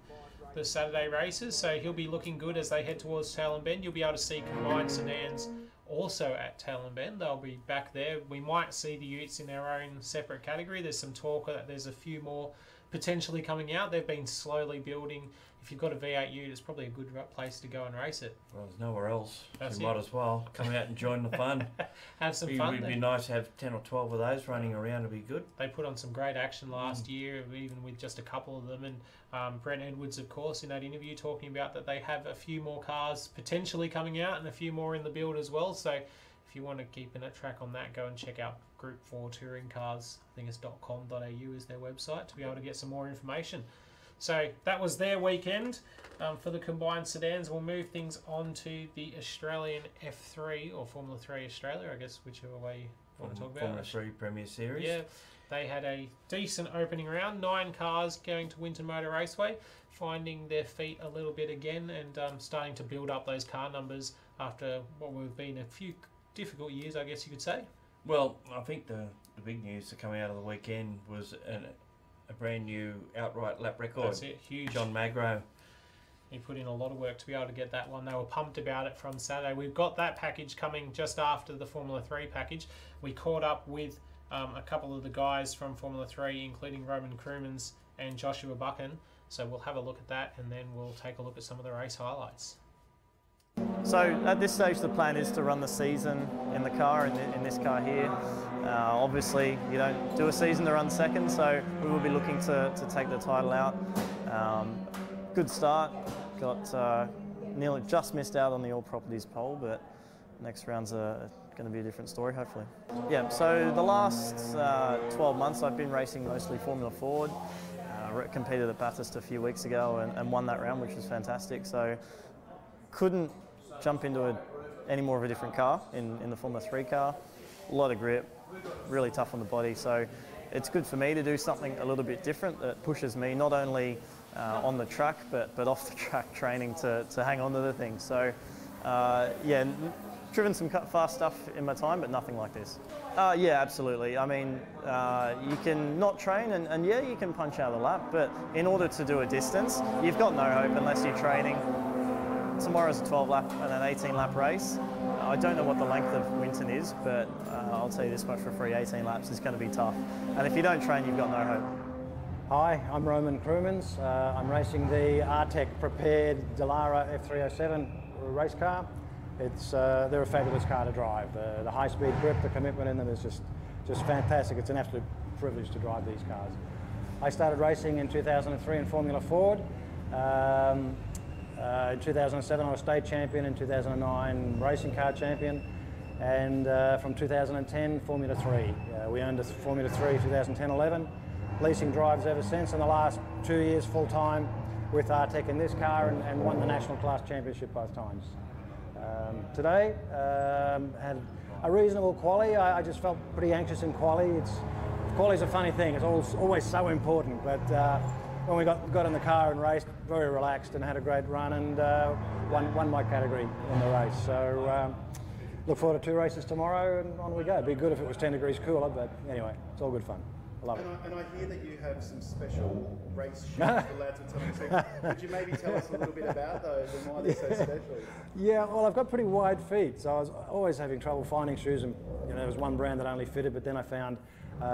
the Saturday races. So he'll be looking good as they head towards Tail and Bend. You'll be able to see combined sedans also at Tail and Bend. They'll be back there. We might see the Utes in their own separate category. There's some talk that there's a few more potentially coming out. They've been slowly building. If you've got a V8 Ute, it's probably a good place to go and race it. Well, there's nowhere else. That's you might as well come out and join the fun. Have some fun. It'd be nice to have 10 or 12 of those running around. It'd be good. They put on some great action last year, even with just a couple of them. And Brent Edwards, of course, in that interview talking about that they have a few more cars potentially coming out and a few more in the build as well. So if you want to keep a track on that, go and check out Group 4 Touring Cars. I think it's .com.au is their website to be able to get some more information. So that was their weekend for the combined sedans. We'll move things on to the Australian F3 or Formula 3 Australia, I guess, whichever way you want to talk about. Formula 3 Premier Series. Yeah, they had a decent opening round. 9 cars going to Winton Motor Raceway, finding their feet a little bit again and starting to build up those car numbers after what would have been a few difficult years, I guess you could say. Well, I think the big news to come out of the weekend was a brand new outright lap record. That's it, huge. John Magro. He put in a lot of work to be able to get that one. They were pumped about it from Saturday. We've got that package coming just after the Formula 3 package. We caught up with a couple of the guys from Formula 3, including Roman Krumans and Joshua Buchan. So we'll have a look at that, and then we'll take a look at some of the race highlights. So at this stage the plan is to run the season in the car, in this car here. Obviously you don't do a season to run second, so we will be looking to take the title out. Good start, got nearly just missed out on the All Properties pole, but next round's going to be a different story hopefully. Yeah, so the last 12 months I've been racing mostly Formula Ford. Competed at Bathurst a few weeks ago and won that round, which was fantastic. So couldn't jump into any more of a different car in the Formula 3 car. A lot of grip, really tough on the body. So it's good for me to do something a little bit different that pushes me not only on the track but off the track training to hang on to the thing. So yeah, driven some fast stuff in my time, but nothing like this. Yeah, absolutely. I mean, you can not train and yeah, you can punch out a lap, but in order to do a distance, you've got no hope unless you're training. Tomorrow's a 12 lap and an 18 lap race. I don't know what the length of Winton is, but I'll tell you this much for free, 18 laps is going to be tough. And if you don't train, you've got no hope. Hi, I'm Roman Krumans. I'm racing the Artec prepared Dallara F307 race car. They're a fabulous car to drive. The high-speed grip, the commitment in them is just fantastic. It's an absolute privilege to drive these cars. I started racing in 2003 in Formula Ford. In 2007 I was state champion, in 2009 racing car champion, and from 2010 Formula 3. We owned a Formula 3 2010-11, leasing drives ever since, and the last 2 years full time with Artec in this car, and won the national class championship both times. Today had a reasonable quali. I just felt pretty anxious in quali. Quali's a funny thing, it's always so important, but when we got in the car and raced, very relaxed and had a great run, and won my category in the race. So look forward to 2 races tomorrow, and on we go. It'd be good if it was 10 degrees cooler, but anyway, it's all good fun. I love it. And I hear that you have some special race shoes the lads were telling me. So could you maybe tell us a little bit about those and why they're so special? Yeah, well, I've got pretty wide feet, so I was always having trouble finding shoes, and there was one brand that only fitted, but then I found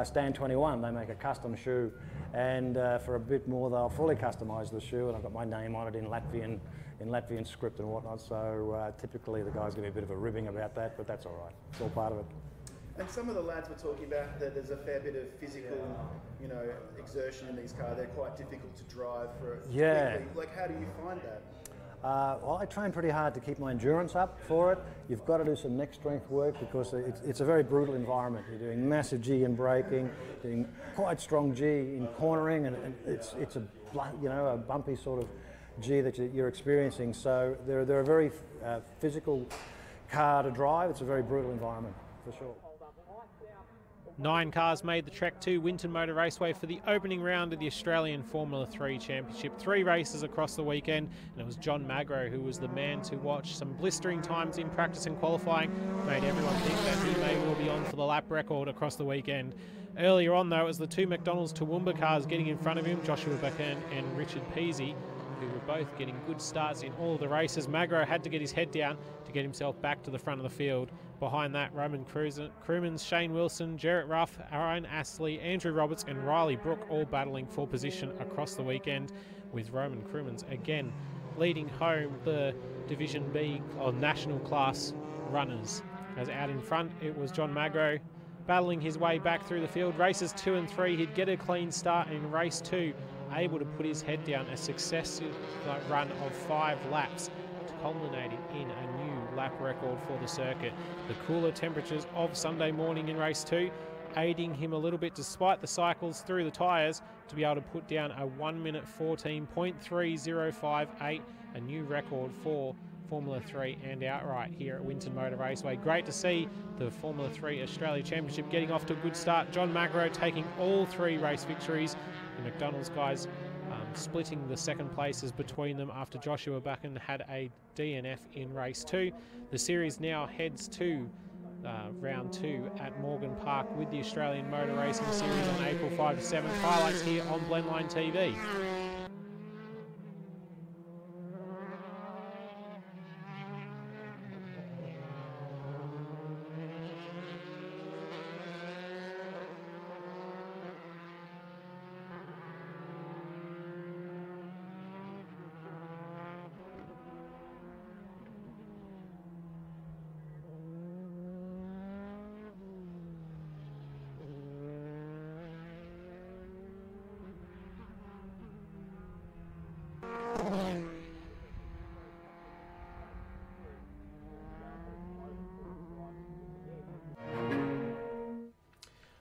Stand 21. They make a custom shoe, and for a bit more they'll fully customise the shoe, and I've got my name on it in Latvian script and whatnot, so typically the guys give me a bit of a ribbing about that, but that's all right. It's all part of it. And some of the lads were talking about that there's a fair bit of physical, exertion in these cars. They're quite difficult to drive for quickly. Like, how do you find that? Well, I train pretty hard to keep my endurance up for it. You've got to do some neck strength work because it's a very brutal environment. You're doing massive G in braking, doing quite strong G in cornering, and it's a bumpy sort of G that you're experiencing. So they're a very physical car to drive. It's a very brutal environment for sure. 9 cars made the trek to Winton Motor Raceway for the opening round of the Australian Formula 3 Championship. 3 races across the weekend, and it was John Magro who was the man to watch. Some blistering times in practice and qualifying made everyone think that he may well be on for the lap record across the weekend. Earlier on though, it was the 2 McDonald's Toowoomba cars getting in front of him, Joshua Bacan and Richard Peasy, who were both getting good starts in all of the races. Magro had to get his head down to get himself back to the front of the field. Behind that, Roman Crumins, Shane Wilson, Jarrett Ruff, Aaron Astley, Andrew Roberts and Riley Brook all battling for position across the weekend, with Roman Crumins again leading home the Division B or national class runners. As out in front, it was John Magro battling his way back through the field. Races 2 and 3, he'd get a clean start in race 2, able to put his head down, a successive run of 5 laps, culminating in a new lap record for the circuit. The cooler temperatures of Sunday morning in race 2 aiding him a little bit despite the cycles through the tyres to be able to put down a 1 minute 14.3058, a new record for Formula 3 and outright here at Winton Motor Raceway. Great to see the Formula 3 Australia Championship getting off to a good start. John Magro taking all 3 race victories. The McDonald's guys splitting the second places between them after Joshua Bacan had a DNF in race 2. The series now heads to round 2 at Morgan Park with the Australian Motor Racing Series on April 5 to 7. Highlights here on Blendline TV.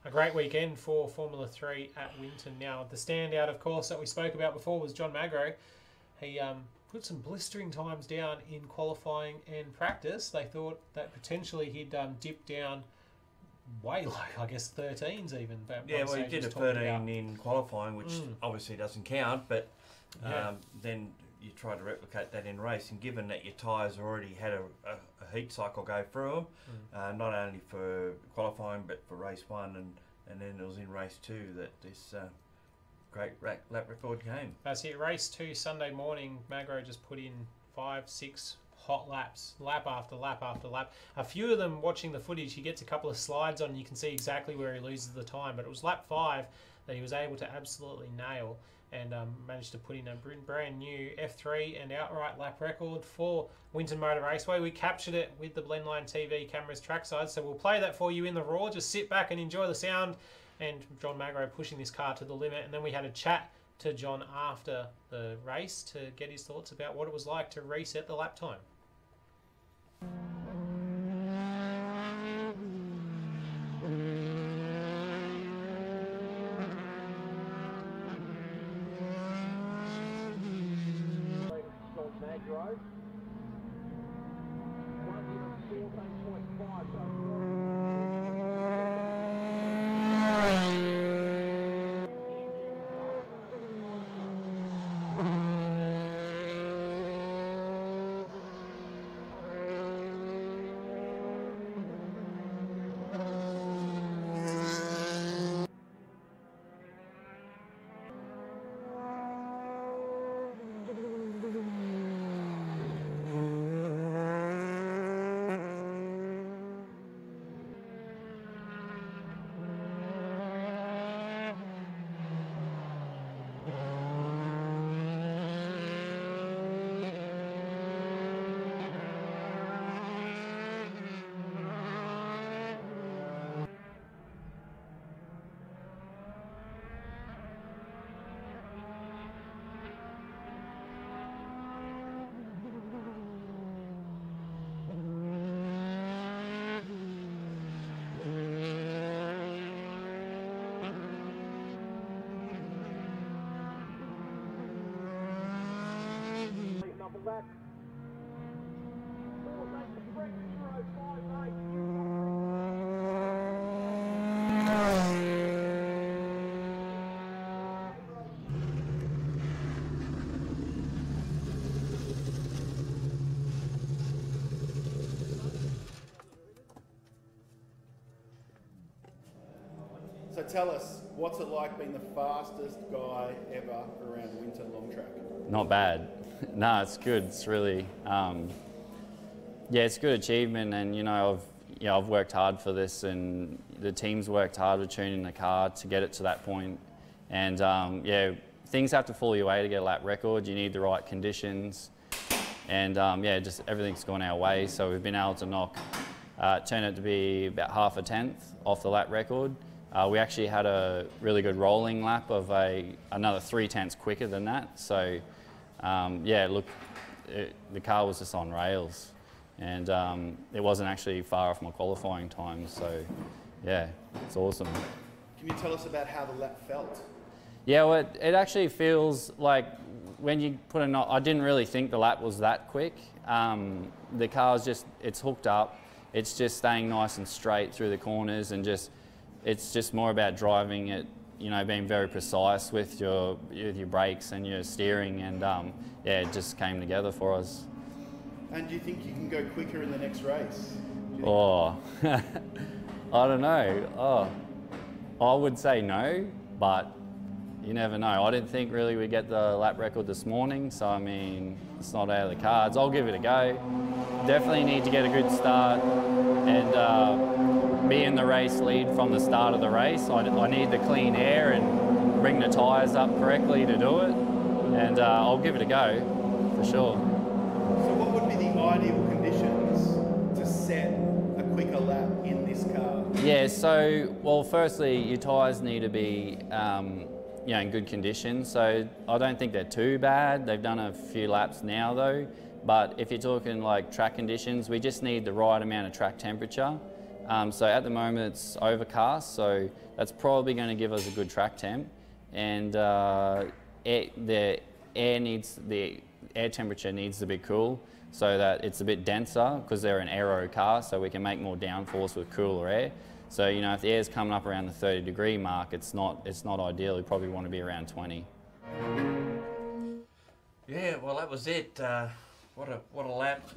A great weekend for Formula 3 at Winton. Now, the standout, of course, that we spoke about before was John Magro. He put some blistering times down in qualifying and practice. They thought that potentially he'd dip down way low, I guess 13s even. Yeah, well, he did a 13 in qualifying, which obviously doesn't count, but then you try to replicate that in race, and given that your tyres already had a heat cycle go through them, not only for qualifying but for race 1, and then it was in race 2 that this great lap record came. That's it. Race 2 Sunday morning, Magro just put in 5-6 hot laps, lap after lap after lap. A few of them, watching the footage, he gets a couple of slides on and you can see exactly where he loses the time, but it was lap 5 that he was able to absolutely nail and managed to put in a brand new F3 and outright lap record for Winton Motor Raceway. We captured it with the Blendline TV cameras trackside, so we'll play that for you in the raw. Just sit back and enjoy the sound, and John Magro pushing this car to the limit. And then we had a chat to John after the race to get his thoughts about what it was like to reset the lap time. So tell us, what's it like being the fastest guy ever around Winton long track? Not bad. No, it's good. It's really, yeah, it's a good achievement, and I've worked hard for this, and the team's worked hard with tuning the car to get it to that point. And yeah, things have to fall your way to get a lap record. You need the right conditions, and yeah, just everything's gone our way. So we've been able to turn it to be about half a tenth off the lap record. We actually had a really good rolling lap of another 3/10 quicker than that. So yeah, look, the car was just on rails, and it wasn't actually far off my qualifying time. So yeah, it's awesome. Can you tell us about how the lap felt? Yeah, well, it actually feels like when you put I didn't really think the lap was that quick. The car's it's hooked up. It's just staying nice and straight through the corners, and it's just more about driving it, being very precise with your brakes and your steering, and yeah, it just came together for us. And do you think you can go quicker in the next race? Oh, I don't know. Oh, I would say no, but you never know. I didn't think really we'd get the lap record this morning, so I mean, it's not out of the cards. I'll give it a go. Definitely need to get a good start and be in the race lead from the start of the race. I need the clean air and bring the tyres up correctly to do it, and I'll give it a go for sure. So what would be the ideal conditions to set a quicker lap in this car? Yeah, so, well, firstly, your tyres need to be in good condition, so I don't think they're too bad. They've done a few laps now though, but if you're talking like track conditions, we just need the right amount of track temperature. So at the moment it's overcast, so that's probably going to give us a good track temp, and the air temperature needs to be cool so that it's a bit denser, because they're an aero car, so we can make more downforce with cooler air. So, if the air's coming up around the 30-degree mark, it's not ideal. We probably want to be around 20. Yeah, well, that was it. What a lap,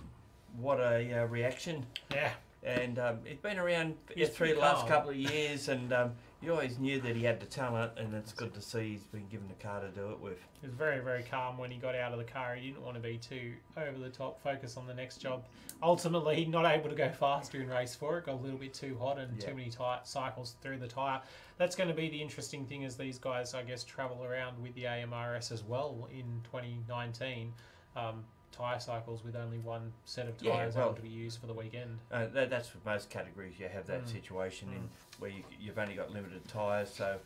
what a reaction. Yeah. And it's been around through the last couple of years, and you always knew that he had the talent, and it's good to see he's been given the car to do it with. He was very, very calm when he got out of the car. He didn't want to be too over the top, focus on the next job. Ultimately, not able to go faster in race 4. It got a little bit too hot and too many cycles through the tyre. That's going to be the interesting thing as these guys, I guess, travel around with the AMRS as well in 2019. Tyre cycles with only one set of tyres able to be used for the weekend. That's for most categories. You have that situation in where you've only got limited tyres. So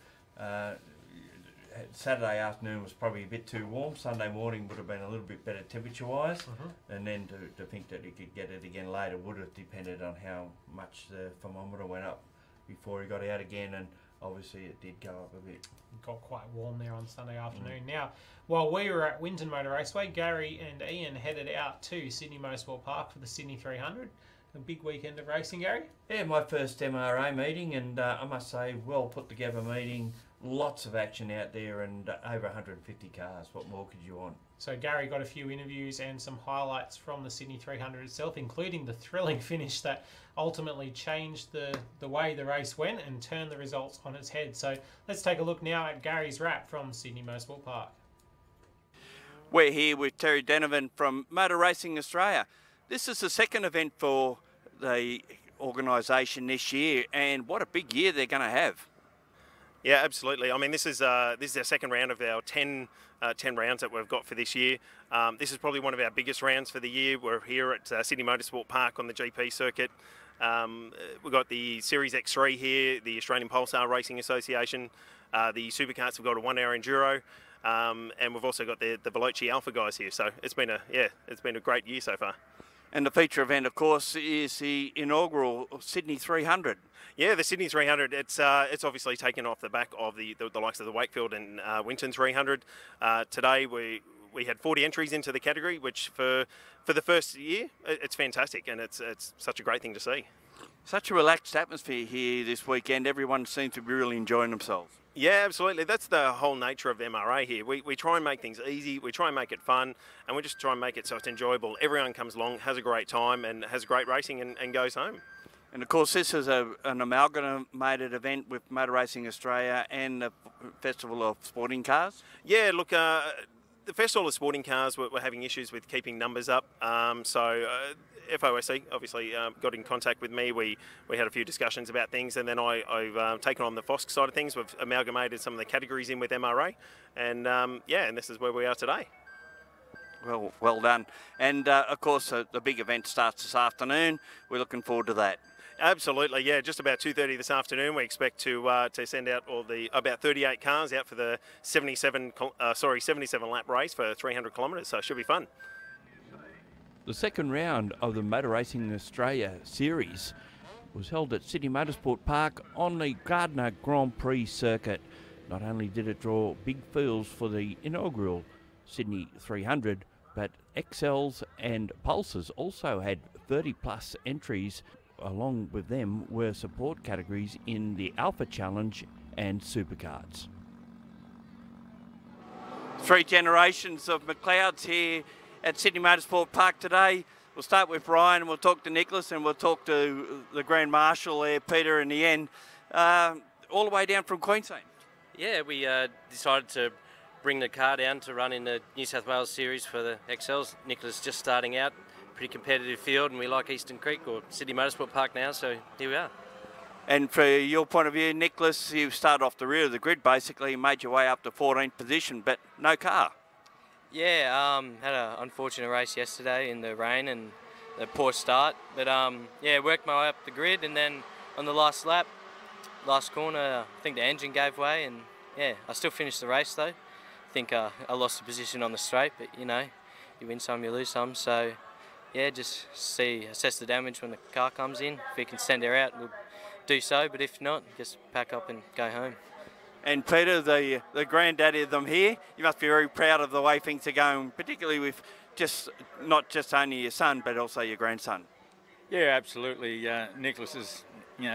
Saturday afternoon was probably a bit too warm. Sunday morning would have been a little bit better temperature-wise, and then to think that he could get it again later would have depended on how much the thermometer went up before he got out again, and obviously it did go up a bit. It got quite warm there on Sunday afternoon. Now, while we were at Winton Motor Raceway, Gary and Ian headed out to Sydney Motorsport Park for the Sydney 300. A big weekend of racing, Gary? Yeah, my first MRA meeting, and I must say, well put together meeting. Lots of action out there, and over 150 cars. What more could you want? So Gary got a few interviews and some highlights from the Sydney 300 itself, including the thrilling finish that ultimately changed the way the race went and turned the results on its head. So let's take a look now at Gary's wrap from Sydney Motorsport Park. We're here with Terry Denovan from Motor Racing Australia. This is the second event for the organisation this year, and what a big year they're going to have. Yeah, absolutely. I mean, this is our second round of our 10 rounds that we've got for this year. This is probably one of our biggest rounds for the year. We're here at Sydney Motorsport Park on the GP circuit. We've got the Series X3 here, the Australian Pulsar Racing Association. The supercars have got a 1 hour enduro. And we've also got the Veloci Alpha guys here. So it's been a great year so far. And the feature event, of course, is the inaugural Sydney 300. Yeah, the Sydney 300, it's obviously taken off the back of the likes of the Wakefield and Winton 300. Today we had 40 entries into the category, which for the first year, it's fantastic, and it's such a great thing to see. Such a relaxed atmosphere here this weekend. Everyone seems to be really enjoying themselves. Yeah, absolutely. That's the whole nature of MRA here. We try and make things easy, we try and make it fun, and we just try and make it so it's enjoyable. Everyone comes along, has a great time, and has great racing and goes home. And of course, this is an amalgamated event with Motor Racing Australia and the Festival of Sporting Cars. Yeah, look, the Festival of Sporting Cars, we're having issues with keeping numbers up. FOSC obviously got in contact with me. We had a few discussions about things, and then I've taken on the FOSC side of things. We've amalgamated some of the categories in with MRA, and and this is where we are today. Well done. And of course, the big event starts this afternoon. We're looking forward to that. Absolutely, yeah. Just about 2:30 this afternoon, we expect to send out about 38 cars out for the 77 lap race for 300 kilometres. So it should be fun. The second round of the Motor Racing Australia series was held at Sydney Motorsport Park on the Gardner Grand Prix circuit. Not only did it draw big fields for the inaugural Sydney 300, but XLs and Pulsars also had 30+ entries. Along with them were support categories in the Alpha Challenge and Supercards. 3 generations of McLeods here at Sydney Motorsport Park today. We'll start with Ryan, and we'll talk to Nicholas, and we'll talk to the Grand Marshal there, Peter, in the end. All the way down from Queensland. Yeah, we decided to bring the car down to run in the New South Wales series for the XLs. Nicholas just starting out, pretty competitive field, and we like Eastern Creek or Sydney Motorsport Park now, so here we are. And for your point of view, Nicholas, you started off the rear of the grid basically, made your way up to 14th position, but no car. Yeah, had an unfortunate race yesterday in the rain and the poor start, but yeah, worked my way up the grid, and then on the last lap, last corner, I think the engine gave way, and yeah, I still finished the race though. I think I lost the position on the straight, but you know, you win some, you lose some, so yeah, just assess the damage when the car comes in. If we can send her out, we'll do so, but if not, just pack up and go home. And Peter, the granddaddy of them here, you must be very proud of the way things are going, particularly with not just only your son, but also your grandson. Yeah, absolutely. Nicholas is,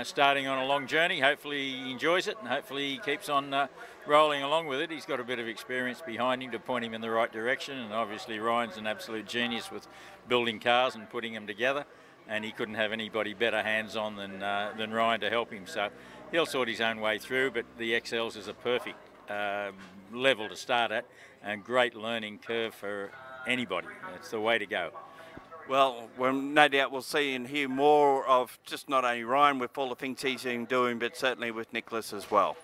starting on a long journey. Hopefully he enjoys it, and hopefully he keeps on rolling along with it. He's got a bit of experience behind him to point him in the right direction, and obviously Ryan's an absolute genius with building cars and putting them together, and he couldn't have anybody better hands-on than Ryan to help him. So he'll sort his own way through, but the XLs is a perfect level to start at, and great learning curve for anybody. It's the way to go. Well, no doubt we'll see and hear more of just not only Ryan with all the things he's been doing, but certainly with Nicholas as well.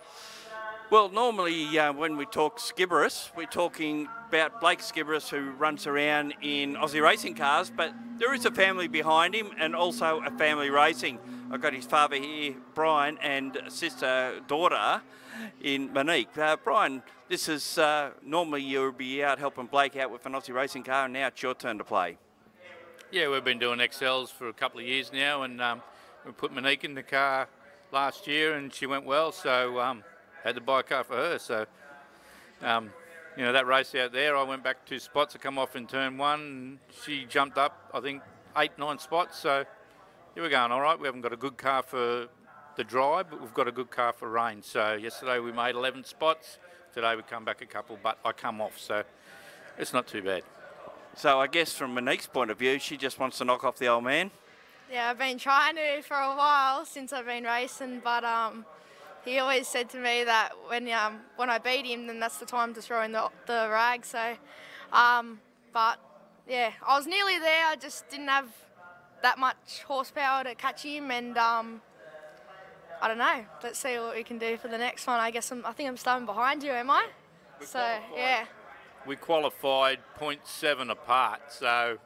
Well, normally when we talk Skibberus, we're talking about Blake Skibberus, who runs around in Aussie racing cars, but there is a family behind him and also a family racing. I've got his father here, Brian, and daughter in Monique. Brian, this is normally you'll be out helping Blake out with an Aussie racing car, and now it's your turn to play. Yeah, we've been doing XLs for a couple of years now, and we put Monique in the car last year, and she went well, so had to buy a car for her. So, you know, that race out there, I went back 2 spots to come off in turn 1, and she jumped up, I think, 8, 9 spots. So, yeah, we're going all right. We haven't got a good car for the dry, but we've got a good car for rain. So, yesterday we made 11 spots. Today we come back a couple, but I come off, so it's not too bad. So, I guess from Monique's point of view, she just wants to knock off the old man. Yeah, I've been trying to for a while since I've been racing, but he always said to me that when I beat him, then that's the time to throw in the rag. So, but yeah, I was nearly there. I just didn't have that much horsepower to catch him, and I don't know. Let's see what we can do for the next one. I think I'm starting behind you, am I? So yeah. We qualified 0.7 apart, so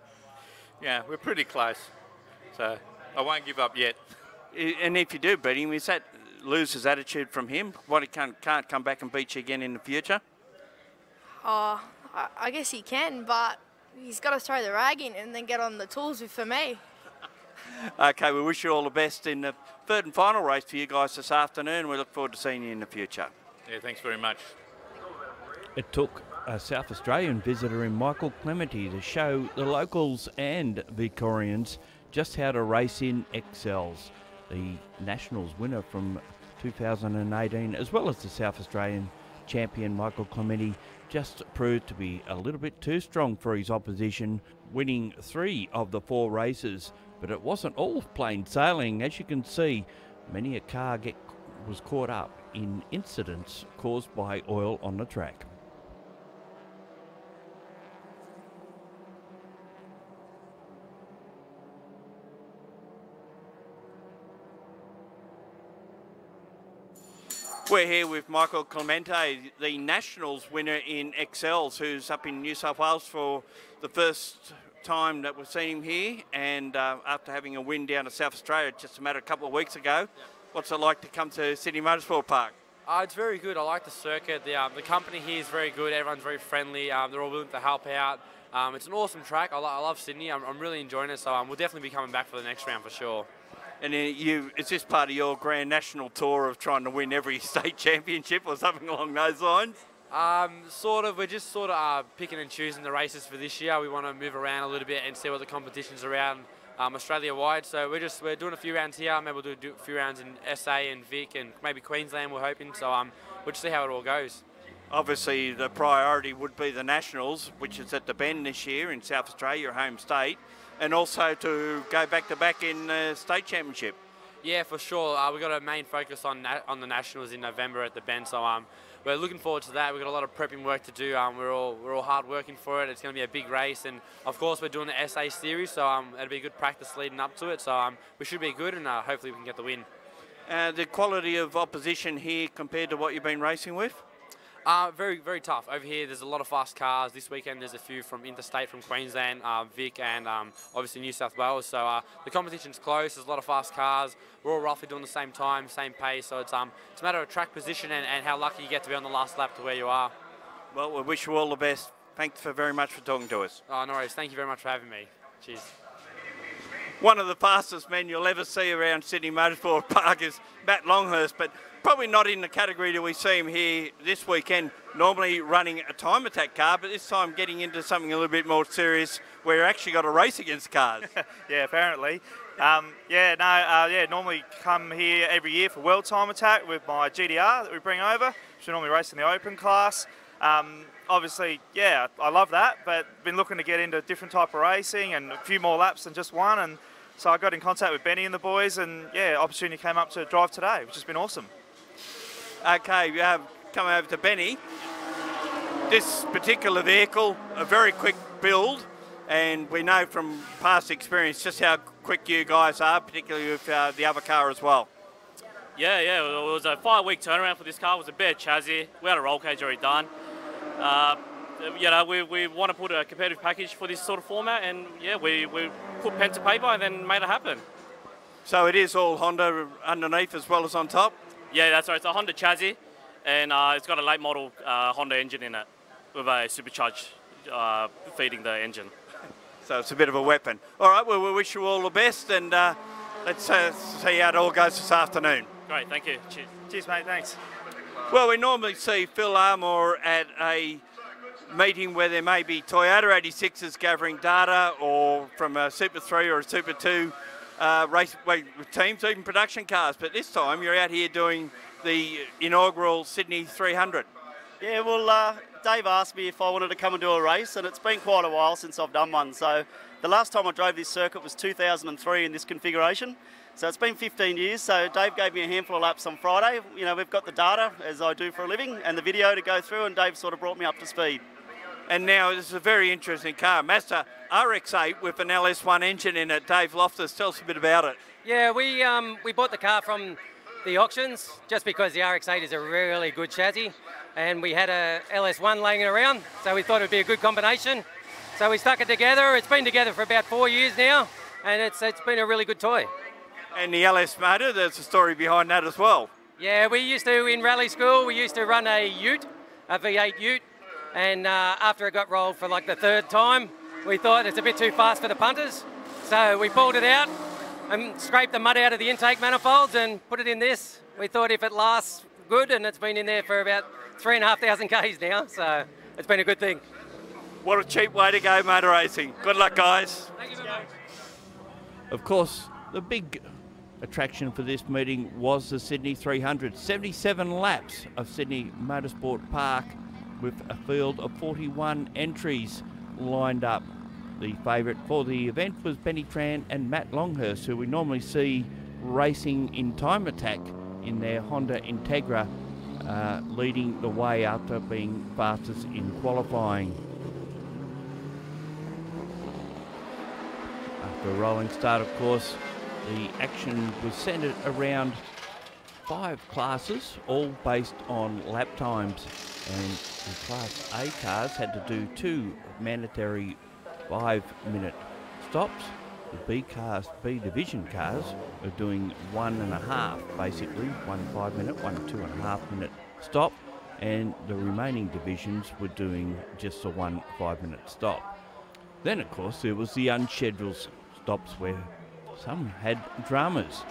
yeah, we're pretty close. So I won't give up yet. And if you do beat him, is that lose his attitude from him? What, he can't come back and beat you again in the future? Oh, I guess he can, but he's got to throw the rag in and then get on the tools for me. Okay, we wish you all the best in the third and final race for you guys this afternoon. We look forward to seeing you in the future. Yeah, thanks very much. It took a South Australian visitor in Michael Clementi to show the locals and Victorians just how to race in XLs. The Nationals winner from 2018, as well as the South Australian champion Michael Clementi, just proved to be a little bit too strong for his opposition, winning 3 of the 4 races. But it wasn't all plain sailing. As you can see, many a car was caught up in incidents caused by oil on the track. We're here with Michael Clementi, the Nationals winner in XLs, who's up in New South Wales for the first time that we've seen him here, and after having a win down to South Australia just a matter of a couple of weeks ago. What's it like to come to Sydney Motorsport Park? It's very good. I like the circuit. The company here is very good. Everyone's very friendly. They're all willing to help out. It's an awesome track. I love Sydney. I'm really enjoying it, so we'll definitely be coming back for the next round for sure. And is this part of your Grand National tour of trying to win every state championship or something along those lines? Sort of. We're just sort of picking and choosing the races for this year. We want to move around a little bit and see what the competition's around Australia-wide. So we're doing a few rounds here. Maybe we'll do a few rounds in SA and Vic and maybe Queensland, we're hoping. So we'll just see how it all goes. Obviously, the priority would be the Nationals, which is at the Bend this year in South Australia, your home state, and also to go back-to-back in the state championship. Yeah, for sure. We've got a main focus on the Nationals in November at the Bend, so we're looking forward to that. We've got a lot of prepping work to do. We're all hard working for it. It's going to be a big race, and of course we're doing the SA series, so it'll be a good practice leading up to it. So we should be good, and hopefully we can get the win. The quality of opposition here compared to what you've been racing with? Very, very tough. Over here, there's a lot of fast cars. This weekend, there's a few from interstate, from Queensland, Vic, and obviously New South Wales. So the competition's close. There's a lot of fast cars. We're all roughly doing the same time, same pace. So it's a matter of track position and how lucky you get to be on the last lap to where you are. Well, we wish you all the best. Thanks very much for talking to us. Oh, no worries. Thank you very much for having me. Cheers. One of the fastest men you'll ever see around Sydney Motorsport Park is Matt Longhurst, but probably not in the category that we see him here this weekend, normally running a time attack car, but this time getting into something a little bit more serious where you actually got to race against cars. Yeah, apparently. Normally come here every year for World Time Attack with my GDR that we bring over, which we normally race in the open class. Obviously, yeah, I love that, but been looking to get into a different type of racing and a few more laps than just one, and so I got in contact with Benny and the boys, and yeah, opportunity came up to drive today, which has been awesome. Okay, coming over to Benny. This particular vehicle, a very quick build, and we know from past experience just how quick you guys are, particularly with the other car as well. Yeah, it was a 5-week turnaround for this car. It was a bare chassis. We had a roll cage already done. We want to put a competitive package for this sort of format, and yeah, we put pen to paper and then made it happen. So it is all Honda underneath as well as on top? Yeah, that's right. It's a Honda chassis, and it's got a late model Honda engine in it with a supercharged feeding the engine. So it's a bit of a weapon. All right, well, we wish you all the best, and let's see how it all goes this afternoon. Great, thank you. Cheers. Cheers, mate. Thanks. Well, we normally see Phil Armour at a meeting where there may be Toyota 86s gathering data, or from a Super 3 or a Super 2 race teams, even production cars. But this time you're out here doing the inaugural Sydney 300. Yeah, well, Dave asked me if I wanted to come and do a race, and it's been quite a while since I've done one. So the last time I drove this circuit was 2003 in this configuration. So it's been 15 years. So Dave gave me a handful of laps on Friday. You know, we've got the data, as I do for a living, and the video to go through, and Dave sort of brought me up to speed. And now this is a very interesting car, Mazda RX-8 with an LS1 engine in it. Dave Loftus, tell us a bit about it. Yeah, we bought the car from the auctions just because the RX-8 is a really good chassis, and we had a LS1 laying around, so we thought it would be a good combination. So we stuck it together. It's been together for about 4 years now, and it's been a really good toy. And the LS motor, there's a story behind that as well. Yeah, we used to, in rally school, we used to run a ute, a V8 ute, and after it got rolled for like the 3rd time, we thought it's a bit too fast for the punters. So we pulled it out and scraped the mud out of the intake manifolds and put it in this. We thought if it lasts good, and it's been in there for about 3,500 Ks now, so it's been a good thing. What a cheap way to go motor racing. Good luck, guys. Thank you very much. Of course, the big attraction for this meeting was the Sydney 300. 77 laps of Sydney Motorsport Park with a field of 41 entries lined up. The favourite for the event was Benny Tran and Matt Longhurst, who we normally see racing in time attack in their Honda Integra, leading the way after being fastest in qualifying. After a rolling start, of course, the action was centred around 5 classes, all based on lap times, and the Class A cars had to do 2 mandatory 5-minute stops. The B division cars are doing 1.5, basically, 1 5-minute, 1 2.5-minute stop, and the remaining divisions were doing just a 1 5-minute stop. Then, of course, there was the unscheduled stops where some had dramas.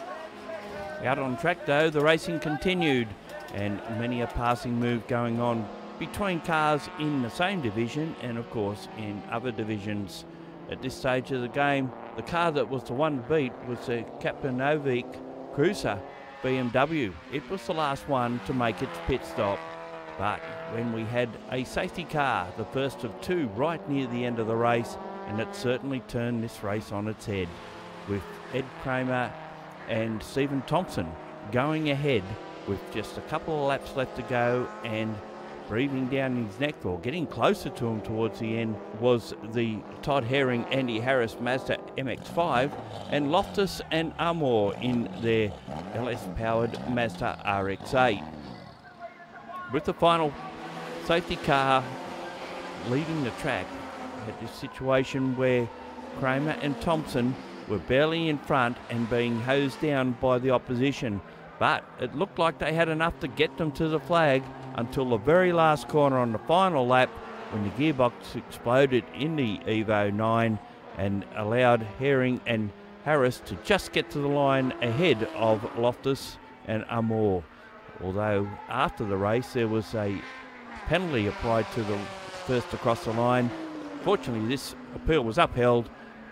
Out on track, though, the racing continued, and many a passing move going on between cars in the same division and, of course, in other divisions. At this stage of the game, the car that was the one to beat was the Kapanovic Cruiser BMW. It was the last one to make its pit stop. But when we had a safety car, the first of 2 right near the end of the race, and it certainly turned this race on its head, with Ed Kramer and Stephen Thompson going ahead with just a couple of laps left to go, and breathing down his neck, or getting closer to him towards the end, was the Todd Herring Andy Harris Mazda MX-5 and Loftus and Armour in their LS-powered Mazda RX-8. With the final safety car leaving the track, we had this situation where Kramer and Thompson were barely in front and being hosed down by the opposition, but it looked like they had enough to get them to the flag until the very last corner on the final lap, when the gearbox exploded in the Evo 9 and allowed Herring and Harris to just get to the line ahead of Loftus and Armour. Although after the race there was a penalty applied to the first across the line. Fortunately, this appeal was upheld,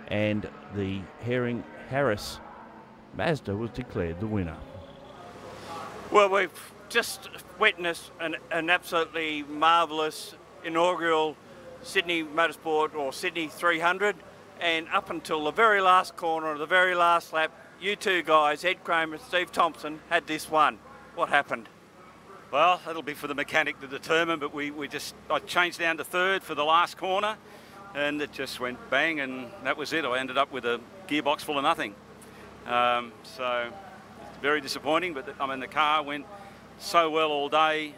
and the Herring Harris Mazda was declared the winner. Well, we've just witnessed an absolutely marvellous inaugural Sydney Motorsport, or Sydney 300, and up until the very last corner of the very last lap, you two guys, Ed Kramer and Steve Thompson, had this one. What happened? Well, that'll be for the mechanic to determine, but I changed down to 3rd for the last corner, and it just went bang, and that was it. I ended up with a gearbox full of nothing. So very disappointing, but the car went so well all day.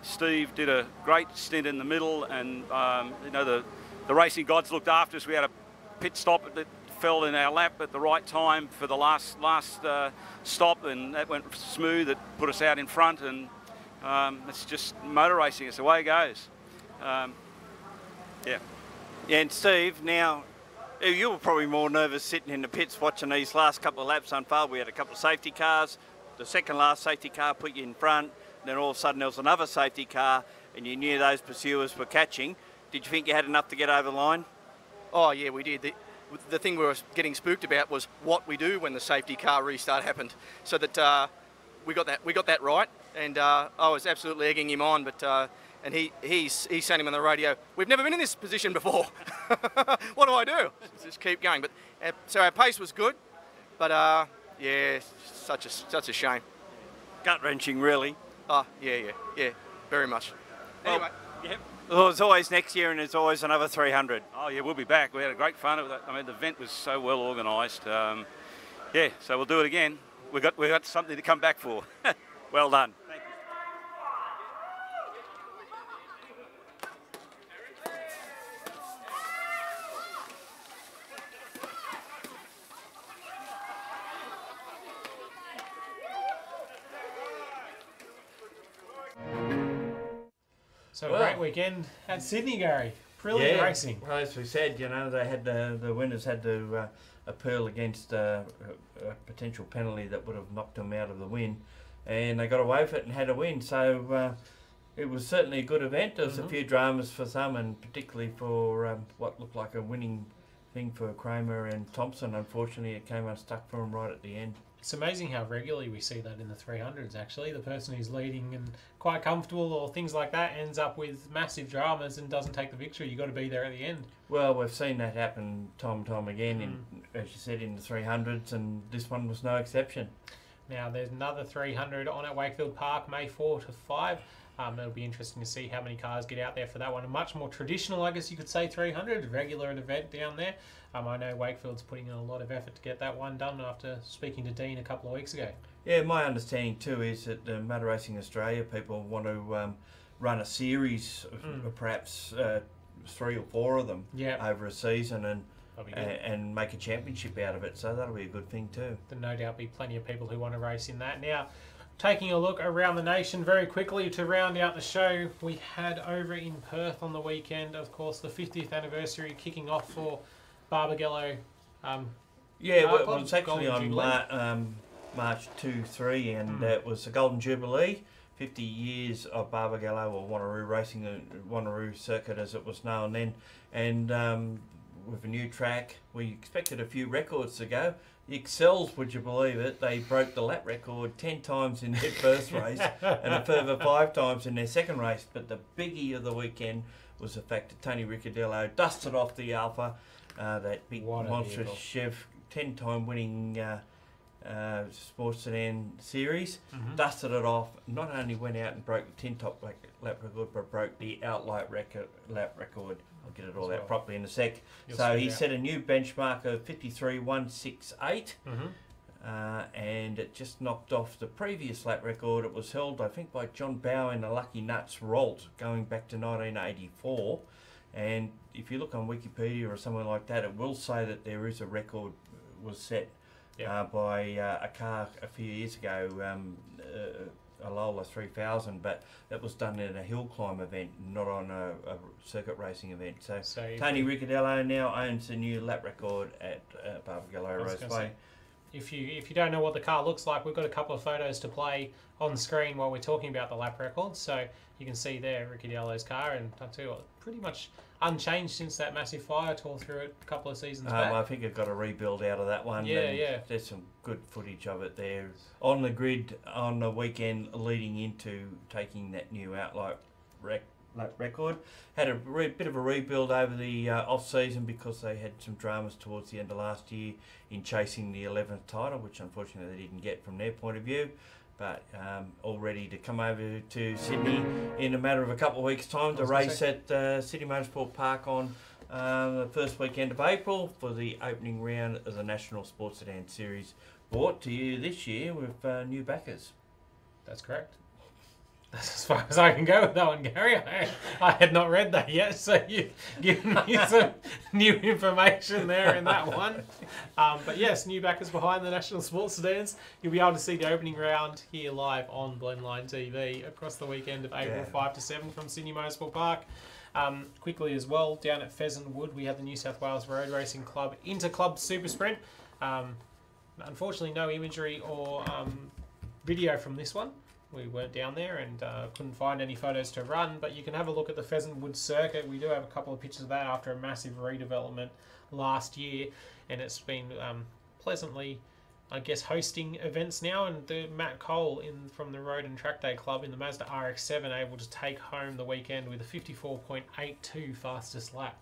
Steve did a great stint in the middle, and the racing gods looked after us. We had a pit stop at the fell in our lap at the right time for the last stop, and that went smooth. It put us out in front, and it's just motor racing. It's the way it goes. Yeah. Yeah, and Steve, now you were probably more nervous sitting in the pits watching these last couple of laps unfold. We had a couple of safety cars. The second last safety car put you in front. Then all of a sudden there was another safety car, and you knew those pursuers were catching. Did you think you had enough to get over the line? Oh yeah, we did. The thing we were getting spooked about was what we do when the safety car restart happened. So that we got that right, and I was absolutely egging him on. But and he's saying him on the radio, "We've never been in this position before. What do I do?" Just keep going. But so our pace was good, but yeah, such a shame. Gut wrenching, really. Oh yeah, very much. Anyway. Yep. Well, there's always next year, and there's always another 300. Oh yeah, we'll be back. We had a great fun. I mean, the event was so well organised. Yeah, so we'll do it again. We got something to come back for. Well done. Thank you. So a great weekend at Sydney, Garry. Brilliant racing. Well, as we said, you know, they had the winners had to appeal against a potential penalty that would have knocked them out of the win, and they got away with it and had a win. So it was certainly a good event. There was a few dramas for some, and particularly for what looked like a winning thing for Kramer and Thompson. Unfortunately, it came unstuck for them right at the end. It's amazing how regularly we see that in the 300s, actually. The person who's leading and quite comfortable or things like that ends up with massive dramas and doesn't take the victory. You've got to be there at the end. Well, we've seen that happen time and time again, in, as you said, in the 300s, and this one was no exception. Now, there's another 300 on at Wakefield Park, May 4 to 5. It'll be interesting to see how many cars get out there for that one. A much more traditional, I guess you could say, 300, regular event down there. I know Wakefield's putting in a lot of effort to get that one done after speaking to Dean a couple of weeks ago. Yeah, my understanding too is that Motor Racing Australia people want to run a series of perhaps 3 or 4 of them over a season and make a championship out of it. So that'll be a good thing too. There'll no doubt be plenty of people who want to race in that. Now, taking a look around the nation very quickly to round out the show, we had over in Perth on the weekend, of course, the 50th anniversary kicking off for Barbagallo. Yeah, well, it was actually on March 2-3, and it was the Golden Jubilee, 50 years of Barbagallo, or Wanneroo Racing, the Wanneroo Circuit as it was known then, and with a new track, we expected a few records to go. The Excels, would you believe it, they broke the lap record 10 times in their first race and a further 5 times in their second race. But the biggie of the weekend was the fact that Tony Ricciardello dusted off the Alpha, that big monstrous Chev, 10-time winning sports sedan series, dusted it off, not only went out and broke the 10-top lap record, but broke the outright lap record. I'll get it all out properly in a sec. So he set a new benchmark of 53.168, and it just knocked off the previous lap record. It was held, I think, by John Bower in the Lucky Nuts Rolt, going back to 1984. And if you look on Wikipedia or somewhere like that, it will say that there is a record was set by a car a few years ago, a Lola 3000, but it was done in a hill climb event, not on a circuit racing event. So Tony Ricciardello now owns the new lap record at Barbagallo Raceway. If you don't know what the car looks like, we've got a couple of photos to play on screen while we're talking about the lap records. So you can see there Ricciardello's car, and I'll tell you what, pretty much unchanged since that massive fire tore through it a couple of seasons back. I think it got a rebuild out of that one. Yeah. There's some good footage of it there on the grid on the weekend leading into taking that new outright lap record. Had a bit of a rebuild over the off season because they had some dramas towards the end of last year in chasing the 11th title, which unfortunately they didn't get from their point of view. But all ready to come over to Sydney in a matter of a couple of weeks' time to race at Sydney Motorsport Park on the first weekend of April for the opening round of the National Sports Sedan Series, brought to you this year with new backers. That's correct. That's as far as I can go with that one, Gary. I had not read that yet, so you've given me some new information there in that one. But yes, new backers behind the National Sports Sedans. You'll be able to see the opening round here live on Blendline TV across the weekend of April 5 to 7 from Sydney Motorsport Park. Quickly as well, down at Pheasant Wood, we have the New South Wales Road Racing Club Inter-Club Super Sprint. Unfortunately, no imagery or video from this one. We weren't down there and couldn't find any photos to run, but you can have a look at the Pheasant Wood circuit. We do have a couple of pictures of that after a massive redevelopment last year, and it's been pleasantly, I guess, hosting events now. And Matt Cole from the Road and Track Day Club in the Mazda RX-7 able to take home the weekend with a 54.82 fastest lap.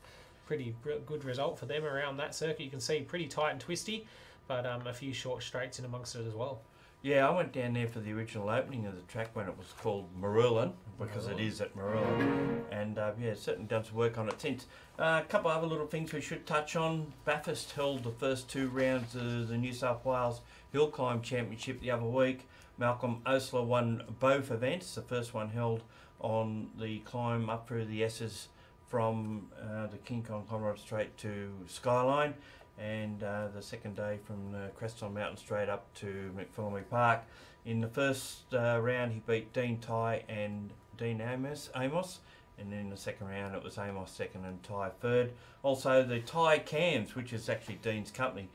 Pretty good result for them around that circuit. You can see pretty tight and twisty, but a few short straights in amongst it as well. Yeah, I went down there for the original opening of the track when it was called Marulan, because it is at Marulan. And yeah, certainly done some work on it since. A couple other little things we should touch on. Bathurst held the first 2 rounds of the New South Wales Hill Climb Championship the other week. Malcolm Osler won both events. The first one held on the climb up through the S's from the King Kong Conrad Straight to Skyline, and the second day from Creston Mountain straight up to McPhillamy Park. In the first round he beat Dean Ty and Dean Amos, and then in the second round it was Amos second and Ty third. Also the Ty Cams, which is actually Dean's company,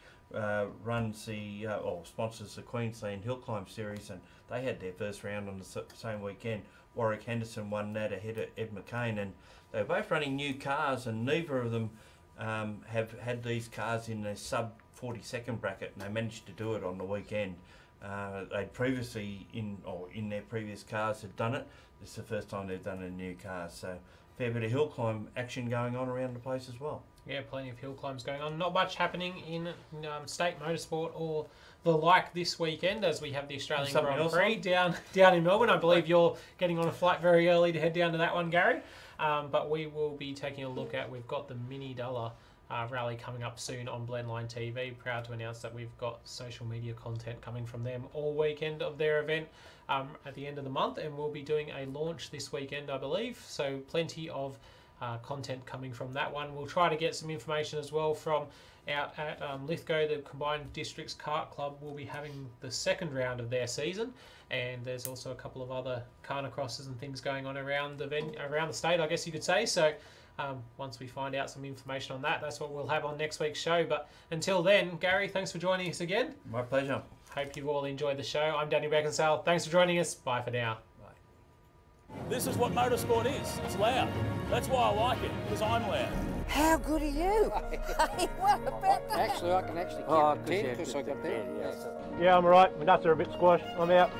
runs the or sponsors the Queensland Hill Climb Series, and they had their first round on the same weekend. Warwick Henderson won that ahead of Ed McCain, and they're both running new cars, and neither of them have had these cars in the sub 40-second bracket, and they managed to do it on the weekend. They'd previously, in their previous cars, had done it. This is the first time they've done it in new cars, so fair bit of hill climb action going on around the place as well. Yeah, plenty of hill climbs going on. Not much happening in state motorsport or the like this weekend, as we have the Australian Grand Prix down in Melbourne. I believe you're getting on a flight very early to head down to that one, Gary. But we will be taking a look at, we've got the Mini Dollar rally coming up soon on Blendline TV. Proud to announce that we've got social media content coming from them all weekend of their event at the end of the month, and we'll be doing a launch this weekend, I believe. So plenty of content coming from that one. We'll try to get some information as well from out at Lithgow. The Combined Districts Kart Club will be having the second round of their season, and there's also a couple of other carnacrosses and things going on around the state, I guess you could say. So once we find out some information on that, that's what we'll have on next week's show. But until then, Gary, thanks for joining us again. My pleasure. Hope you all enjoyed the show. I'm Danny Beckinsale. Thanks for joining us. Bye for now. This is what motorsport is. It's loud. That's why I like it, because I'm loud. How good are you? What about that? Actually, I can count to 10 because I got there. Yeah, I'm alright. My nuts are a bit squashed. I'm out.